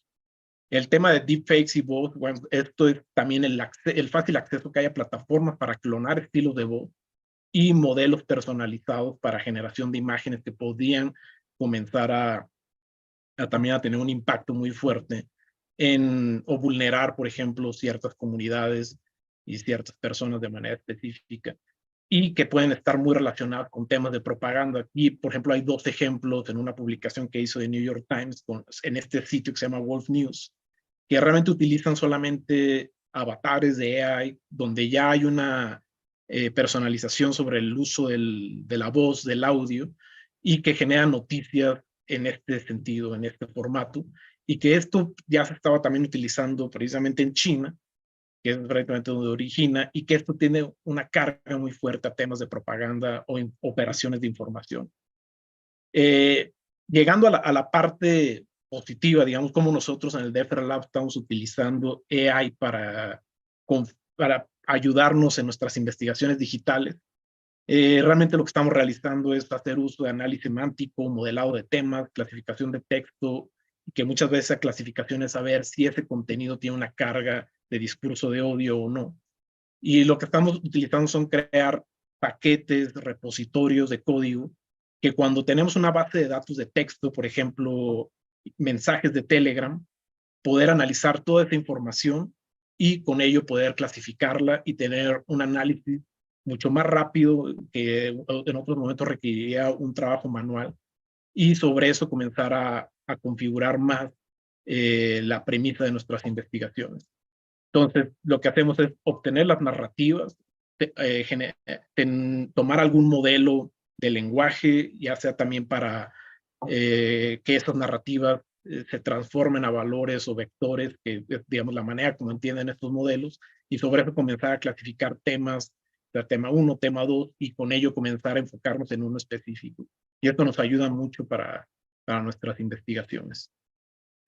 El tema de deepfakes y bots, bueno, esto es también el fácil acceso que hay a plataformas para clonar estilos de voz y modelos personalizados para generación de imágenes que podían comenzar también a tener un impacto muy fuerte o vulnerar, por ejemplo, ciertas comunidades y ciertas personas de manera específica, y que pueden estar muy relacionados con temas de propaganda. Aquí, por ejemplo, hay 2 ejemplos en una publicación que hizo de New York Times en este sitio que se llama Wolf News, que realmente utilizan solamente avatares de AI, donde ya hay una personalización sobre el uso de la voz, del audio, y que generan noticias en este sentido, en este formato, y que esto ya se estaba también utilizando precisamente en China, que es prácticamente donde origina, y que esto tiene una carga muy fuerte a temas de propaganda o operaciones de información. Llegando a la parte positiva, digamos, como nosotros en el DFR Lab estamos utilizando AI para ayudarnos en nuestras investigaciones digitales. Realmente lo que estamos realizando es hacer uso de análisis semántico, modelado de temas, clasificación de texto, y que muchas veces la clasificación es saber si ese contenido tiene una carga de discurso de odio o no. Y lo que estamos utilizando son crear paquetes, repositorios de código, que cuando tenemos una base de datos de texto, por ejemplo, mensajes de Telegram, poder analizar toda esa información y con ello poder clasificarla y tener un análisis mucho más rápido que en otros momentos requeriría un trabajo manual, y sobre eso comenzar a configurar más la premisa de nuestras investigaciones. Entonces, lo que hacemos es obtener las narrativas, tomar algún modelo de lenguaje, ya sea también para que esas narrativas se transformen a valores o vectores, que es, digamos, la manera como entienden estos modelos, y sobre eso comenzar a clasificar temas, tema 1, tema 2, y con ello comenzar a enfocarnos en uno específico. Y esto nos ayuda mucho para nuestras investigaciones.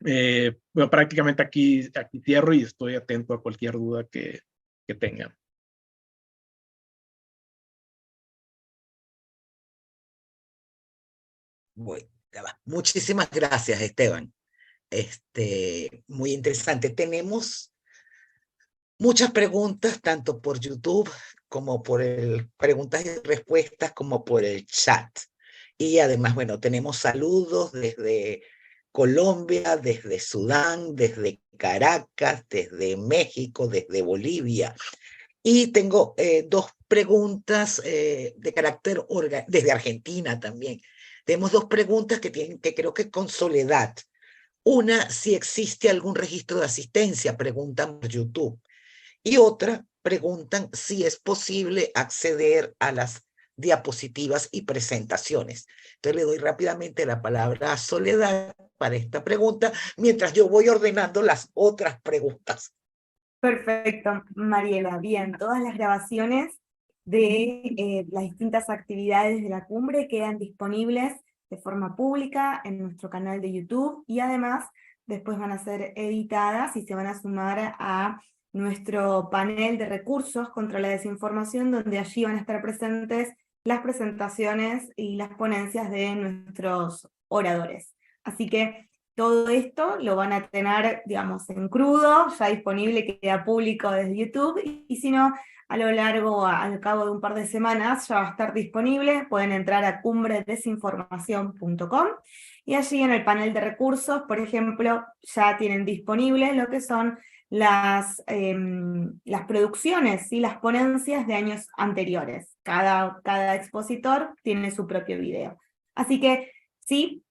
Bueno, prácticamente aquí cierro y estoy atento a cualquier duda que tengan. Bueno, muchísimas gracias, Esteban. Muy interesante. Tenemos muchas preguntas, tanto por YouTube como por preguntas y respuestas, como por el chat. Y además, bueno, tenemos saludos desde Colombia, desde Sudán, desde Caracas, desde México, desde Bolivia. Y tengo dos preguntas de carácter desde Argentina también. Tenemos dos preguntas que creo que con Soledad. Una, si existe algún registro de asistencia, preguntan por YouTube. Y otra, preguntan si es posible acceder a las diapositivas y presentaciones. Entonces le doy rápidamente la palabra a Soledad para esta pregunta, mientras yo voy ordenando las otras preguntas. Perfecto, Mariela. Bien, todas las grabaciones de las distintas actividades de la cumbre quedan disponibles de forma pública en nuestro canal de YouTube, y además después van a ser editadas y se van a sumar a nuestro panel de recursos contra la desinformación, donde allí van a estar presentes las presentaciones y las ponencias de nuestros oradores. Así que todo esto lo van a tener, digamos, en crudo, ya disponible, queda público desde YouTube, y si no, a lo largo, al cabo de un par de semanas, ya va a estar disponible. Pueden entrar a cumbredesinformación.com, y allí en el panel de recursos, por ejemplo, ya tienen disponible lo que son las producciones y las ponencias de años anteriores. Cada expositor tiene su propio video. Así que sí,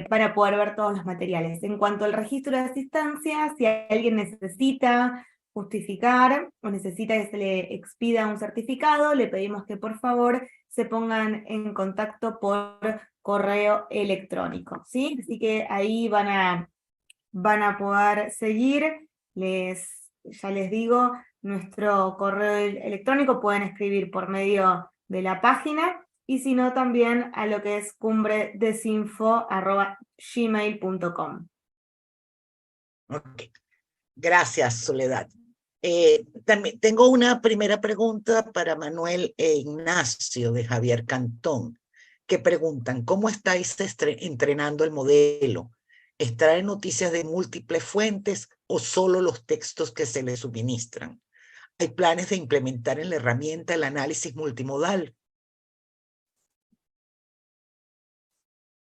para poder ver todos los materiales. En cuanto al registro de asistencia, si alguien necesita justificar o necesita que se le expida un certificado, le pedimos que por favor se pongan en contacto por correo electrónico, ¿sí? Así que ahí van a poder seguir. Ya les digo, nuestro correo electrónico pueden escribir por medio de la página, y si no, también a lo que es cumbredesinfo@gmail.com. Ok. Gracias, Soledad. También tengo una primera pregunta para Manuel e Ignacio de Javier Cantón, que preguntan: ¿cómo estáis entrenando el modelo? ¿Extrae noticias de múltiples fuentes o solo los textos que se le suministran? ¿Hay planes de implementar en la herramienta el análisis multimodal?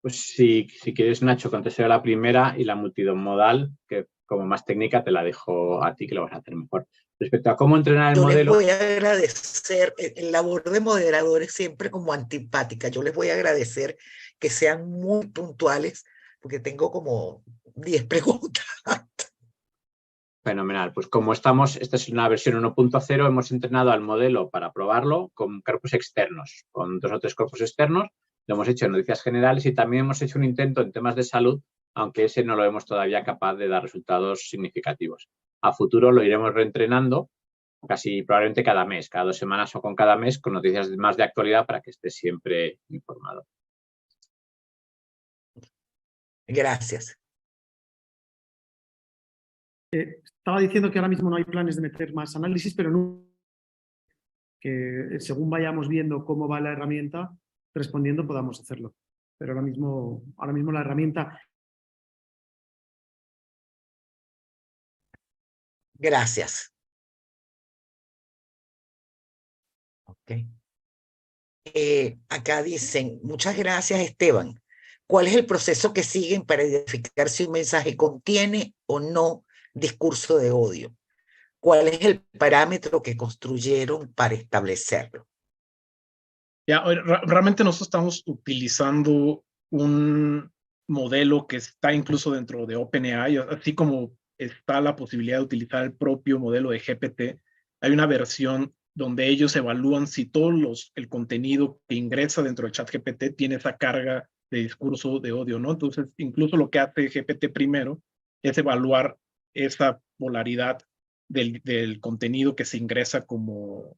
Pues si quieres, Nacho, contesto la primera, y la multimodal, que como más técnica, te la dejo a ti, que lo vas a hacer mejor. Respecto a cómo entrenar el modelo... Yo les voy a agradecer, el labor de moderadores siempre como antipática, yo les voy a agradecer que sean muy puntuales, porque tengo como 10 preguntas. Fenomenal. Pues como esta es una versión 1.0, hemos entrenado al modelo para probarlo con cuerpos externos, con 2 o 3 cuerpos externos. Lo hemos hecho en noticias generales, y también hemos hecho un intento en temas de salud, aunque ese no lo vemos todavía capaz de dar resultados significativos. A futuro lo iremos reentrenando casi probablemente cada mes, cada 2 semanas o con cada mes, con noticias más de actualidad, para que esté siempre informado. Gracias. Estaba diciendo que ahora mismo no hay planes de meter más análisis, pero no, que según vayamos viendo cómo va la herramienta, respondiendo podamos hacerlo. Pero ahora mismo la herramienta... Gracias. Ok. Acá dicen, muchas gracias, Esteban. ¿Cuál es el proceso que siguen para identificar si un mensaje contiene o no discurso de odio? ¿Cuál es el parámetro que construyeron para establecerlo? Ya, realmente nosotros estamos utilizando un modelo que está incluso dentro de OpenAI, así como está la posibilidad de utilizar el propio modelo de GPT. Hay una versión donde ellos evalúan si todo el contenido que ingresa dentro de ChatGPT tiene esa carga de discurso de odio, ¿no? Entonces, incluso lo que hace GPT primero es evaluar esa polaridad del contenido que se ingresa como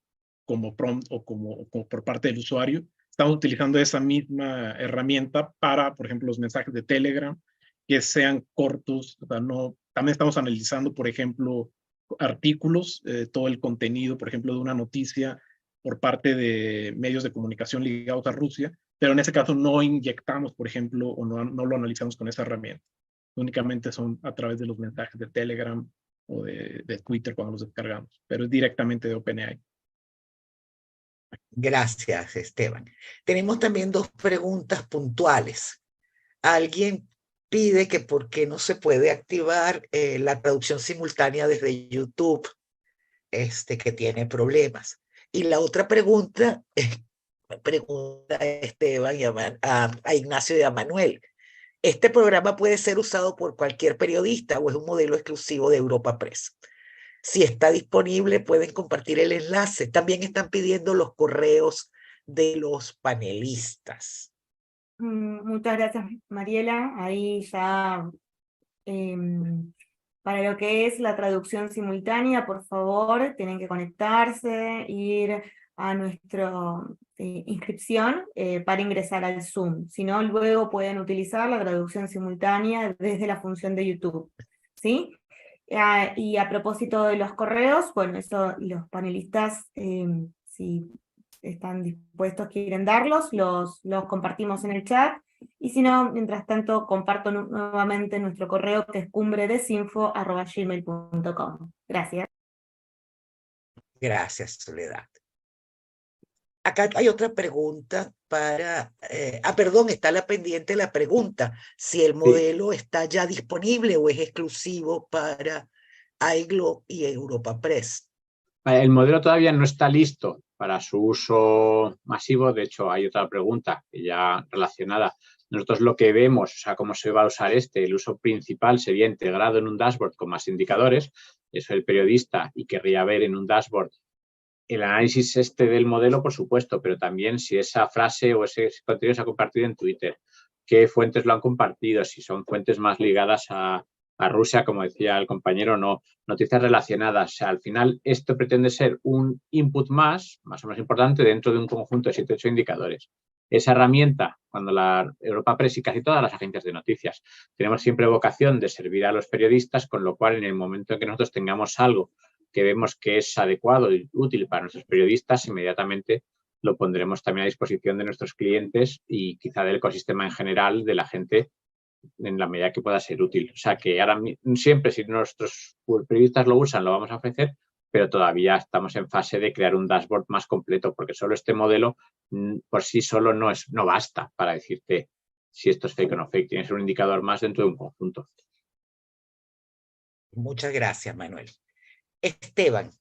prompt o como por parte del usuario. Estamos utilizando esa misma herramienta para, por ejemplo, los mensajes de Telegram, que sean cortos. O sea, no, también estamos analizando, por ejemplo, artículos, todo el contenido, por ejemplo, de una noticia por parte de medios de comunicación ligados a Rusia, pero en ese caso no inyectamos, por ejemplo, o no lo analizamos con esa herramienta. Únicamente son a través de los mensajes de Telegram o de Twitter cuando los descargamos, pero es directamente de OpenAI. Gracias, Esteban. Tenemos también dos preguntas puntuales. Alguien pide que por qué no se puede activar la traducción simultánea desde YouTube, que tiene problemas. Y la otra pregunta, pregunta a Esteban y a Ignacio y a Manuel. ¿Este programa puede ser usado por cualquier periodista o es un modelo exclusivo de Europa Press? Si está disponible, pueden compartir el enlace. También están pidiendo los correos de los panelistas. Muchas gracias, Mariela. Ahí ya, para lo que es la traducción simultánea, por favor, tienen que conectarse, ir a nuestra inscripción para ingresar al Zoom. Si no, luego pueden utilizar la traducción simultánea desde la función de YouTube, ¿sí? Y a propósito de los correos, bueno, eso los panelistas, si están dispuestos, quieren darlos, los compartimos en el chat, y si no, mientras tanto, comparto nuevamente nuestro correo, que es cumbredesinfo@gmail.com. Gracias. Gracias, Soledad. Acá hay otra pregunta para... perdón, está la pendiente la pregunta. Si el modelo está ya disponible o es exclusivo para iGlo y Europa Press. El modelo todavía no está listo para su uso masivo. De hecho, hay otra pregunta ya relacionada. Nosotros lo que vemos, o sea, cómo se va a usar el uso principal sería integrado en un dashboard con más indicadores. Eso el periodista y querría ver en un dashboard el análisis del modelo, por supuesto, pero también si esa frase o ese contenido se ha compartido en Twitter, qué fuentes lo han compartido, si son fuentes más ligadas a Rusia, como decía el compañero, no, noticias relacionadas. O sea, al final esto pretende ser un input más o menos importante dentro de un conjunto de 7 o 8 indicadores. Esa herramienta, cuando la Europa Press y casi todas las agencias de noticias tenemos siempre vocación de servir a los periodistas, con lo cual en el momento en que nosotros tengamos algo que vemos que es adecuado y útil para nuestros periodistas, inmediatamente lo pondremos también a disposición de nuestros clientes y quizá del ecosistema en general, de la gente, en la medida que pueda ser útil. O sea que ahora siempre, si nuestros periodistas lo usan, lo vamos a ofrecer, pero todavía estamos en fase de crear un dashboard más completo, porque solo este modelo por sí solo no basta para decirte si esto es fake o no fake. Tienes un indicador más dentro de un conjunto. Muchas gracias, Manuel. Esteban,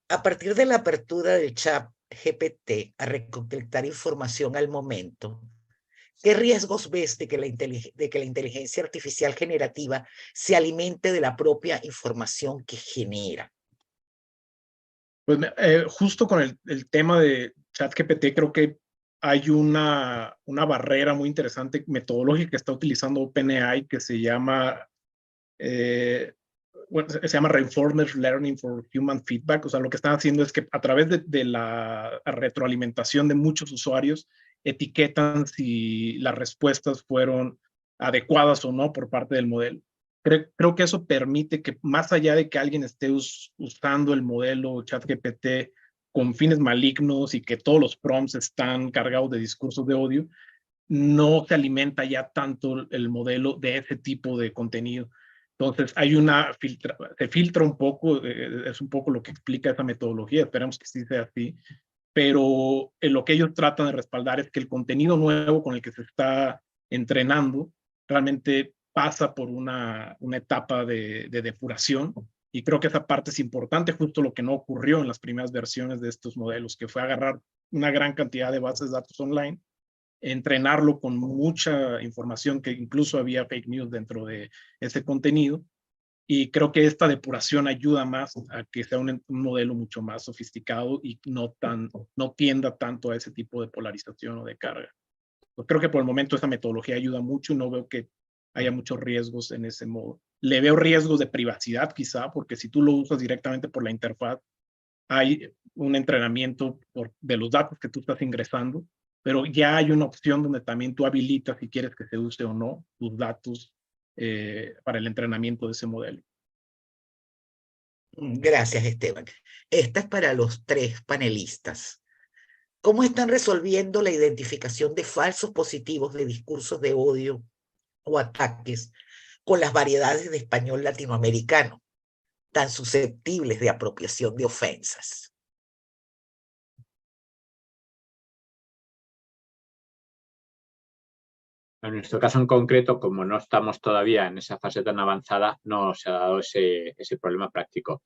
a partir de la apertura del chat GPT a recolectar información al momento, ¿qué riesgos ves de que la inteligencia artificial generativa se alimente de la propia información que genera? Pues justo con el tema de ChatGPT, creo que hay una barrera muy interesante metodológica que está utilizando OpenAI que se llama Reinforcement Learning for Human Feedback. O sea, lo que están haciendo es que a través de la retroalimentación de muchos usuarios etiquetan si las respuestas fueron adecuadas o no por parte del modelo. Creo que eso permite que, más allá de que alguien esté usando el modelo ChatGPT con fines malignos y que todos los prompts están cargados de discursos de odio, no se alimenta ya tanto el modelo de ese tipo de contenido. Entonces hay se filtra un poco, es un poco lo que explica esa metodología, esperamos que sí sea así, pero lo que ellos tratan de respaldar es que el contenido nuevo con el que se está entrenando realmente pasa por una etapa de depuración, y creo que esa parte es importante, justo lo que no ocurrió en las primeras versiones de estos modelos, que fue agarrar una gran cantidad de bases de datos online, entrenarlo con mucha información, que incluso había fake news dentro de ese contenido, y creo que esta depuración ayuda más a que sea un modelo mucho más sofisticado y no tienda tanto a ese tipo de polarización o de carga. Pues creo que por el momento esta metodología ayuda mucho y no veo que haya muchos riesgos en ese modo. Le veo riesgos de privacidad quizá, porque si tú lo usas directamente por la interfaz, hay un entrenamiento de los datos que tú estás ingresando, pero ya hay una opción donde también tú habilitas si quieres que se use o no tus datos para el entrenamiento de ese modelo. Gracias, Esteban. Esta es para los 3 panelistas. ¿Cómo están resolviendo la identificación de falsos positivos de discursos de odio o ataques con las variedades de español latinoamericano, tan susceptibles de apropiación de ofensas? En nuestro caso en concreto, como no estamos todavía en esa fase tan avanzada, no se ha dado ese problema práctico.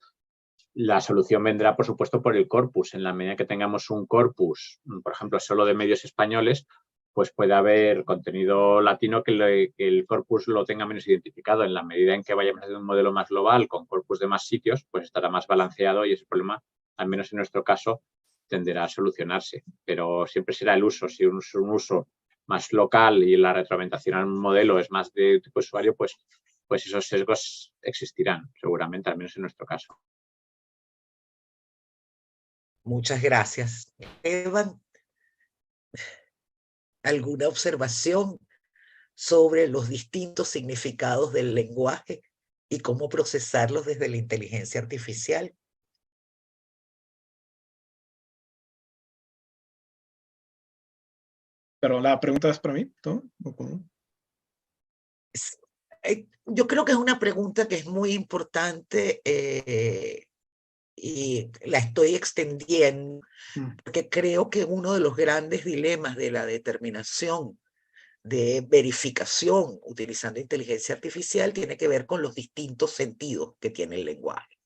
La solución vendrá, por supuesto, por el corpus. En la medida que tengamos un corpus, por ejemplo, solo de medios españoles, pues puede haber contenido latino que el corpus lo tenga menos identificado. En la medida en que vayamos a hacer un modelo más global con corpus de más sitios, pues estará más balanceado y ese problema, al menos en nuestro caso, tenderá a solucionarse. Pero siempre será el uso. Si un uso más local y la retroalimentación al modelo es más de tipo usuario, pues esos sesgos existirán, seguramente, al menos en nuestro caso. Muchas gracias. Esteban, ¿alguna observación sobre los distintos significados del lenguaje y cómo procesarlos desde la inteligencia artificial? Pero la pregunta es para mí, ¿no? Yo creo que es una pregunta que es muy importante y la estoy extendiendo porque creo que uno de los grandes dilemas de la determinación de verificación utilizando inteligencia artificial tiene que ver con los distintos sentidos que tiene el lenguaje.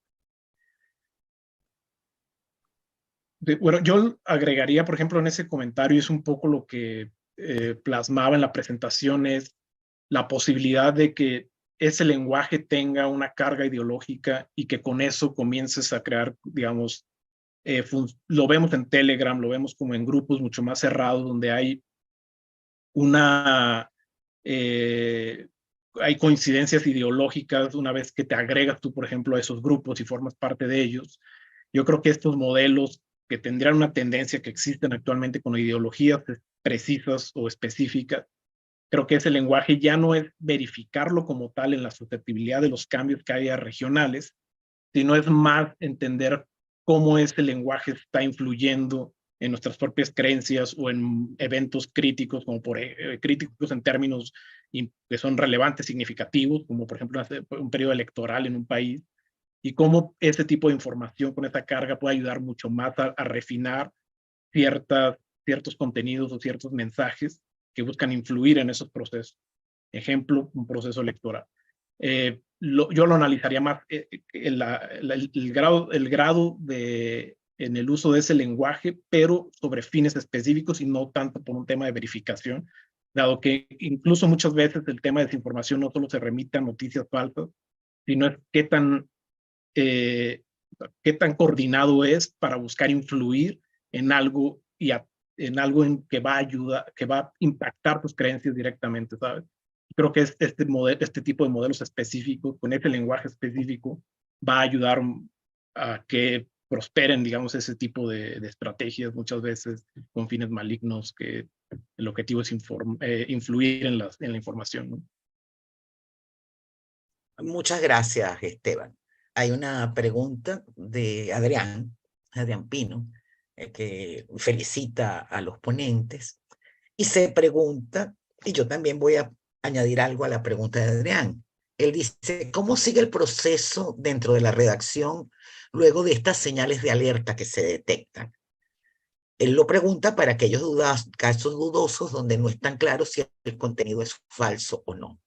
Bueno, yo agregaría, por ejemplo, en ese comentario, es un poco lo que plasmaba en la presentación, es la posibilidad de que ese lenguaje tenga una carga ideológica y que con eso comiences a crear, digamos, lo vemos en Telegram, lo vemos como en grupos mucho más cerrados, donde hay hay coincidencias ideológicas una vez que te agregas tú, por ejemplo, a esos grupos y formas parte de ellos. Yo creo que estos modelos que tendrían una tendencia que existen actualmente con ideologías precisas o específicas, creo que ese lenguaje ya no es verificarlo como tal en la susceptibilidad de los cambios que haya regionales, sino es más entender cómo ese lenguaje está influyendo en nuestras propias creencias o en eventos críticos, como críticos en términos que son relevantes, significativos, como por ejemplo un periodo electoral en un país, y cómo ese tipo de información con esa carga puede ayudar mucho más a refinar ciertos contenidos o ciertos mensajes que buscan influir en esos procesos. Ejemplo, un proceso electoral. Yo lo analizaría más el grado en el uso de ese lenguaje, pero sobre fines específicos y no tanto por un tema de verificación, dado que incluso muchas veces el tema de desinformación no solo se remite a noticias falsas, sino es qué tan coordinado es para buscar influir en algo en que va a ayudar, que va a impactar tus creencias directamente, ¿sabes? Creo que este tipo de modelos específicos, con ese lenguaje específico, va a ayudar a que prosperen, digamos, ese tipo de estrategias, muchas veces con fines malignos, que el objetivo es influir en la información, ¿no? Muchas gracias, Esteban. Hay una pregunta de Adrián Pino, que felicita a los ponentes y se pregunta, y yo también voy a añadir algo a la pregunta de Adrián. Él dice, ¿cómo sigue el proceso dentro de la redacción luego de estas señales de alerta que se detectan? Él lo pregunta para aquellos casos dudosos donde no es tan claro si el contenido es falso o no.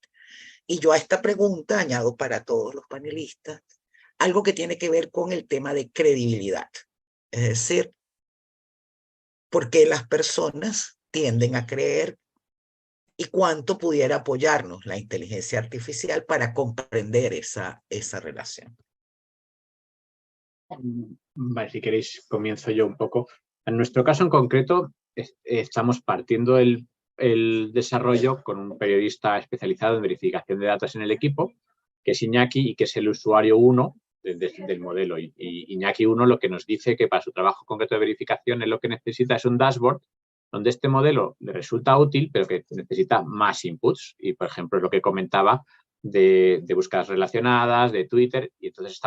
Y yo a esta pregunta añado para todos los panelistas algo que tiene que ver con el tema de credibilidad. Es decir, por qué las personas tienden a creer y cuánto pudiera apoyarnos la inteligencia artificial para comprender esa relación. Vale, si queréis comienzo yo un poco. En nuestro caso en concreto estamos partiendo el desarrollo con un periodista especializado en verificación de datos en el equipo, que es Iñaki y que es el usuario 1 del modelo. Y Iñaki 1 lo que nos dice que para su trabajo concreto de verificación es lo que necesita es un dashboard donde este modelo le resulta útil, pero que necesita más inputs. Y, por ejemplo, es lo que comentaba de búsquedas relacionadas, de Twitter. Y entonces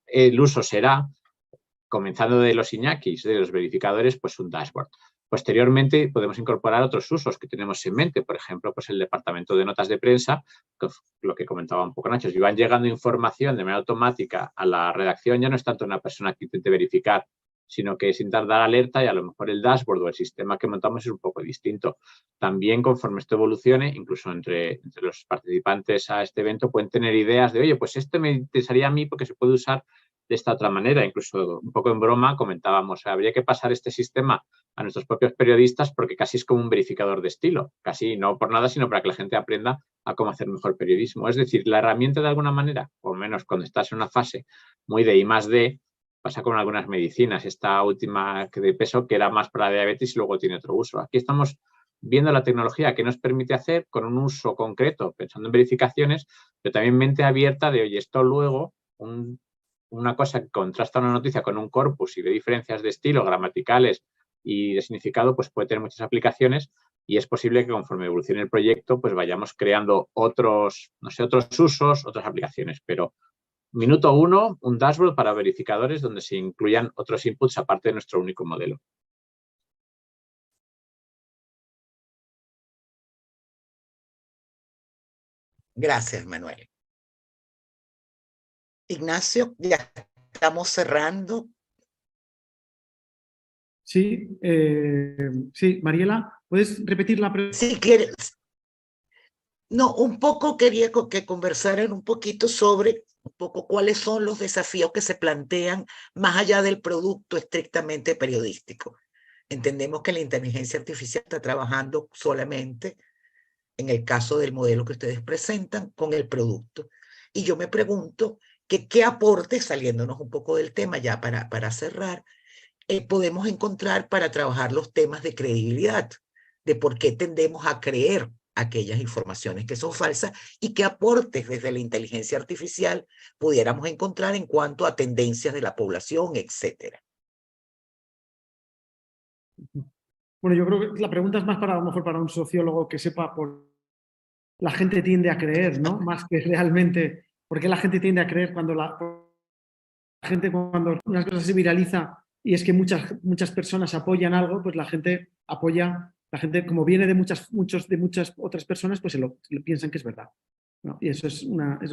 el uso será, comenzando de los Iñakis, de los verificadores, pues un dashboard. Posteriormente podemos incorporar otros usos que tenemos en mente, por ejemplo, pues el departamento de notas de prensa, lo que comentaba un poco Nacho, si van llegando información de manera automática a la redacción, ya no es tanto una persona que intente verificar, sino que sin dar alerta y a lo mejor el dashboard o el sistema que montamos es un poco distinto. También conforme esto evolucione, incluso entre los participantes a este evento pueden tener ideas de, oye, pues esto me interesaría a mí porque se puede usar de esta otra manera. Incluso un poco en broma comentábamos, habría que pasar este sistema a nuestros propios periodistas porque casi es como un verificador de estilo, casi no por nada, sino para que la gente aprenda a cómo hacer mejor periodismo. Es decir, la herramienta de alguna manera, por lo menos cuando estás en una fase muy de I+D, pasa con algunas medicinas, esta última de peso que era más para diabetes y luego tiene otro uso. Aquí estamos viendo la tecnología que nos permite hacer con un uso concreto, pensando en verificaciones, pero también mente abierta de, oye, esto luego, una cosa que contrasta una noticia con un corpus y de diferencias de estilo, gramaticales y de significado, pues puede tener muchas aplicaciones y es posible que conforme evolucione el proyecto, pues vayamos creando otros usos, otras aplicaciones, pero minuto 1, un dashboard para verificadores donde se incluyan otros inputs aparte de nuestro único modelo. Gracias, Manuel. Ignacio, ya estamos cerrando. Sí, sí, Mariela, ¿puedes repetir la pregunta? Si quieres. No, un poco quería que conversaran un poquito sobre un poco cuáles son los desafíos que se plantean más allá del producto estrictamente periodístico. Entendemos que la inteligencia artificial está trabajando solamente, en el caso del modelo que ustedes presentan, con el producto. Y yo me pregunto que qué aportes, saliéndonos un poco del tema ya para cerrar, podemos encontrar para trabajar los temas de credibilidad, de por qué tendemos a creer aquellas informaciones que son falsas y qué aportes desde la inteligencia artificial pudiéramos encontrar en cuanto a tendencias de la población, etcétera. Bueno, yo creo que la pregunta es más para, a lo mejor para un sociólogo que sepa por la gente tiende a creer, ¿no? Más que realmente, ¿por qué la gente tiende a creer cuando cuando una cosa se viraliza y es que muchas personas apoyan algo, pues la gente apoya, la gente como viene de muchas otras personas, pues se lo piensan que es verdad, ¿no? Y eso es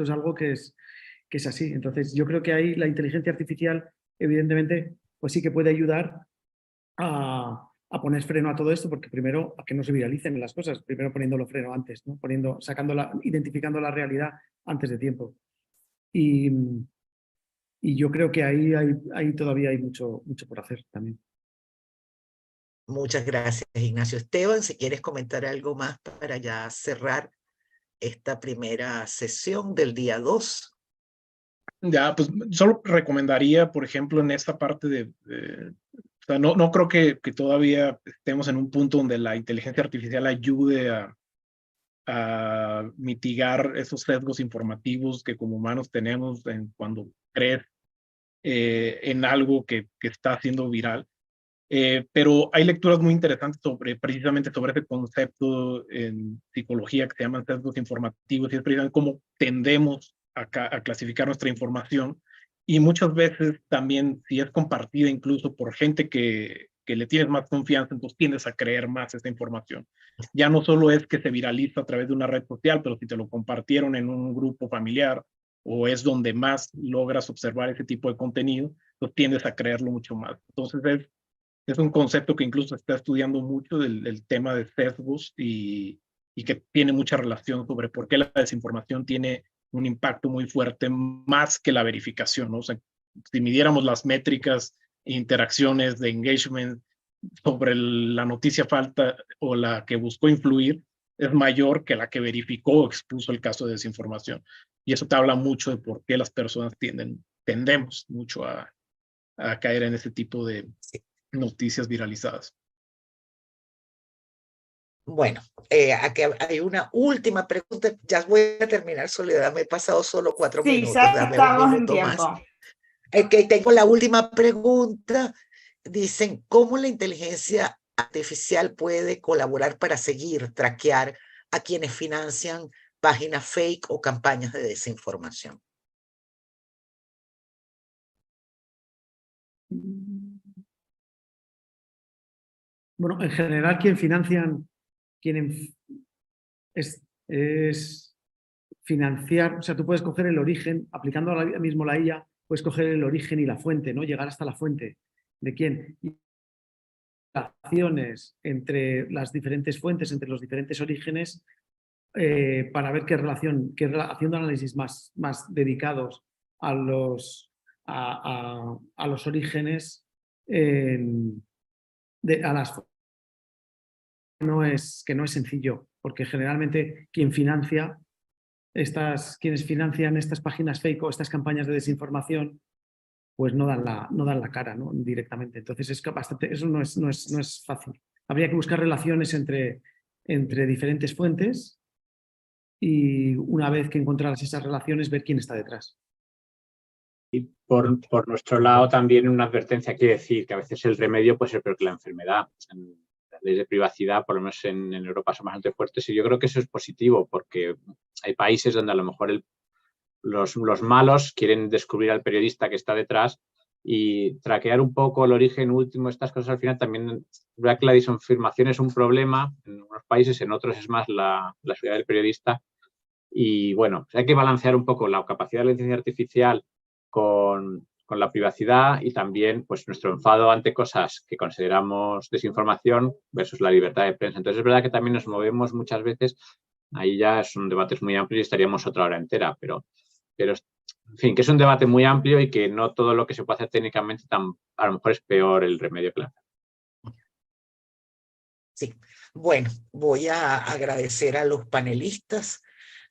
algo que es así. Entonces, yo creo que ahí la inteligencia artificial, evidentemente, pues sí que puede ayudar a poner freno a todo esto, porque primero a que no se viralicen las cosas, primero poniéndolo freno antes, ¿no? Identificando la realidad antes de tiempo. Y yo creo que ahí todavía hay mucho por hacer también. Muchas gracias, Ignacio. Esteban, si quieres comentar algo más para ya cerrar esta primera sesión del día 2. Ya, pues solo recomendaría, por ejemplo, en esta parte o sea, no creo que todavía estemos en un punto donde la inteligencia artificial ayude a mitigar esos sesgos informativos que como humanos tenemos cuando crees en algo que está siendo viral. Pero hay lecturas muy interesantes precisamente sobre ese concepto en psicología que se llaman sesgos informativos y es precisamente cómo tendemos a clasificar nuestra información y muchas veces también si es compartida incluso por gente que porque le tienes más confianza, entonces tiendes a creer más esta información. Ya no solo es que se viraliza a través de una red social, pero si te lo compartieron en un grupo familiar o es donde más logras observar ese tipo de contenido, pues tiendes a creerlo mucho más. Entonces es un concepto que incluso se está estudiando mucho del tema de sesgos y que tiene mucha relación sobre por qué la desinformación tiene un impacto muy fuerte más que la verificación, ¿no? O sea, si midiéramos las métricas e interacciones de engagement sobre la noticia falta o la que buscó influir, es mayor que la que verificó o expuso el caso de desinformación. Y eso te habla mucho de por qué las personas tendemos mucho a caer en este tipo de noticias viralizadas. Bueno, aquí hay una última pregunta. Ya voy a terminar, Soledad. Me he pasado solo 4 Sí, minutos. ya Dame un estamos en minuto más. tiempo. Okay, tengo la última pregunta. Dicen, ¿cómo la inteligencia artificial puede colaborar para seguir, traquear a quienes financian páginas fake o campañas de desinformación? Bueno, en general es financiar, o sea, tú puedes coger el origen, aplicando ahora mismo la IA, puedes coger el origen y la fuente, ¿no? Llegar hasta la fuente de quién. Y relaciones entre las diferentes fuentes, entre los diferentes orígenes, para ver haciendo análisis más dedicados a los orígenes, a las que no es sencillo, porque generalmente quienes financian estas páginas fake o estas campañas de desinformación, pues no dan la cara, ¿no? Directamente. Entonces eso no es fácil. Habría que buscar relaciones entre diferentes fuentes y una vez que encontraras esas relaciones, ver quién está detrás. Y por nuestro lado también una advertencia quiere decir que a veces el remedio puede ser peor que la enfermedad. Las leyes de privacidad, por lo menos en Europa, son bastante fuertes y yo creo que eso es positivo porque hay países donde a lo mejor los malos quieren descubrir al periodista que está detrás y traquear un poco el origen último, estas cosas al final también, verdad que la desinformación es un problema en unos países, en otros es más la seguridad del periodista y bueno, hay que balancear un poco la capacidad de la inteligencia artificial con la privacidad y también pues nuestro enfado ante cosas que consideramos desinformación versus la libertad de prensa. Entonces es verdad que también nos movemos muchas veces, ahí ya son debates muy amplios y estaríamos otra hora entera, pero en fin, que es un debate muy amplio y que no todo lo que se puede hacer técnicamente a lo mejor es peor el remedio que la enfermedad. Sí, bueno, voy a agradecer a los panelistas,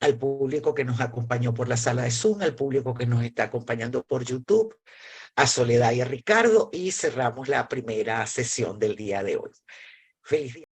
al público que nos acompañó por la sala de Zoom, al público que nos está acompañando por YouTube, a Soledad y a Ricardo, y cerramos la primera sesión del día de hoy. Feliz día.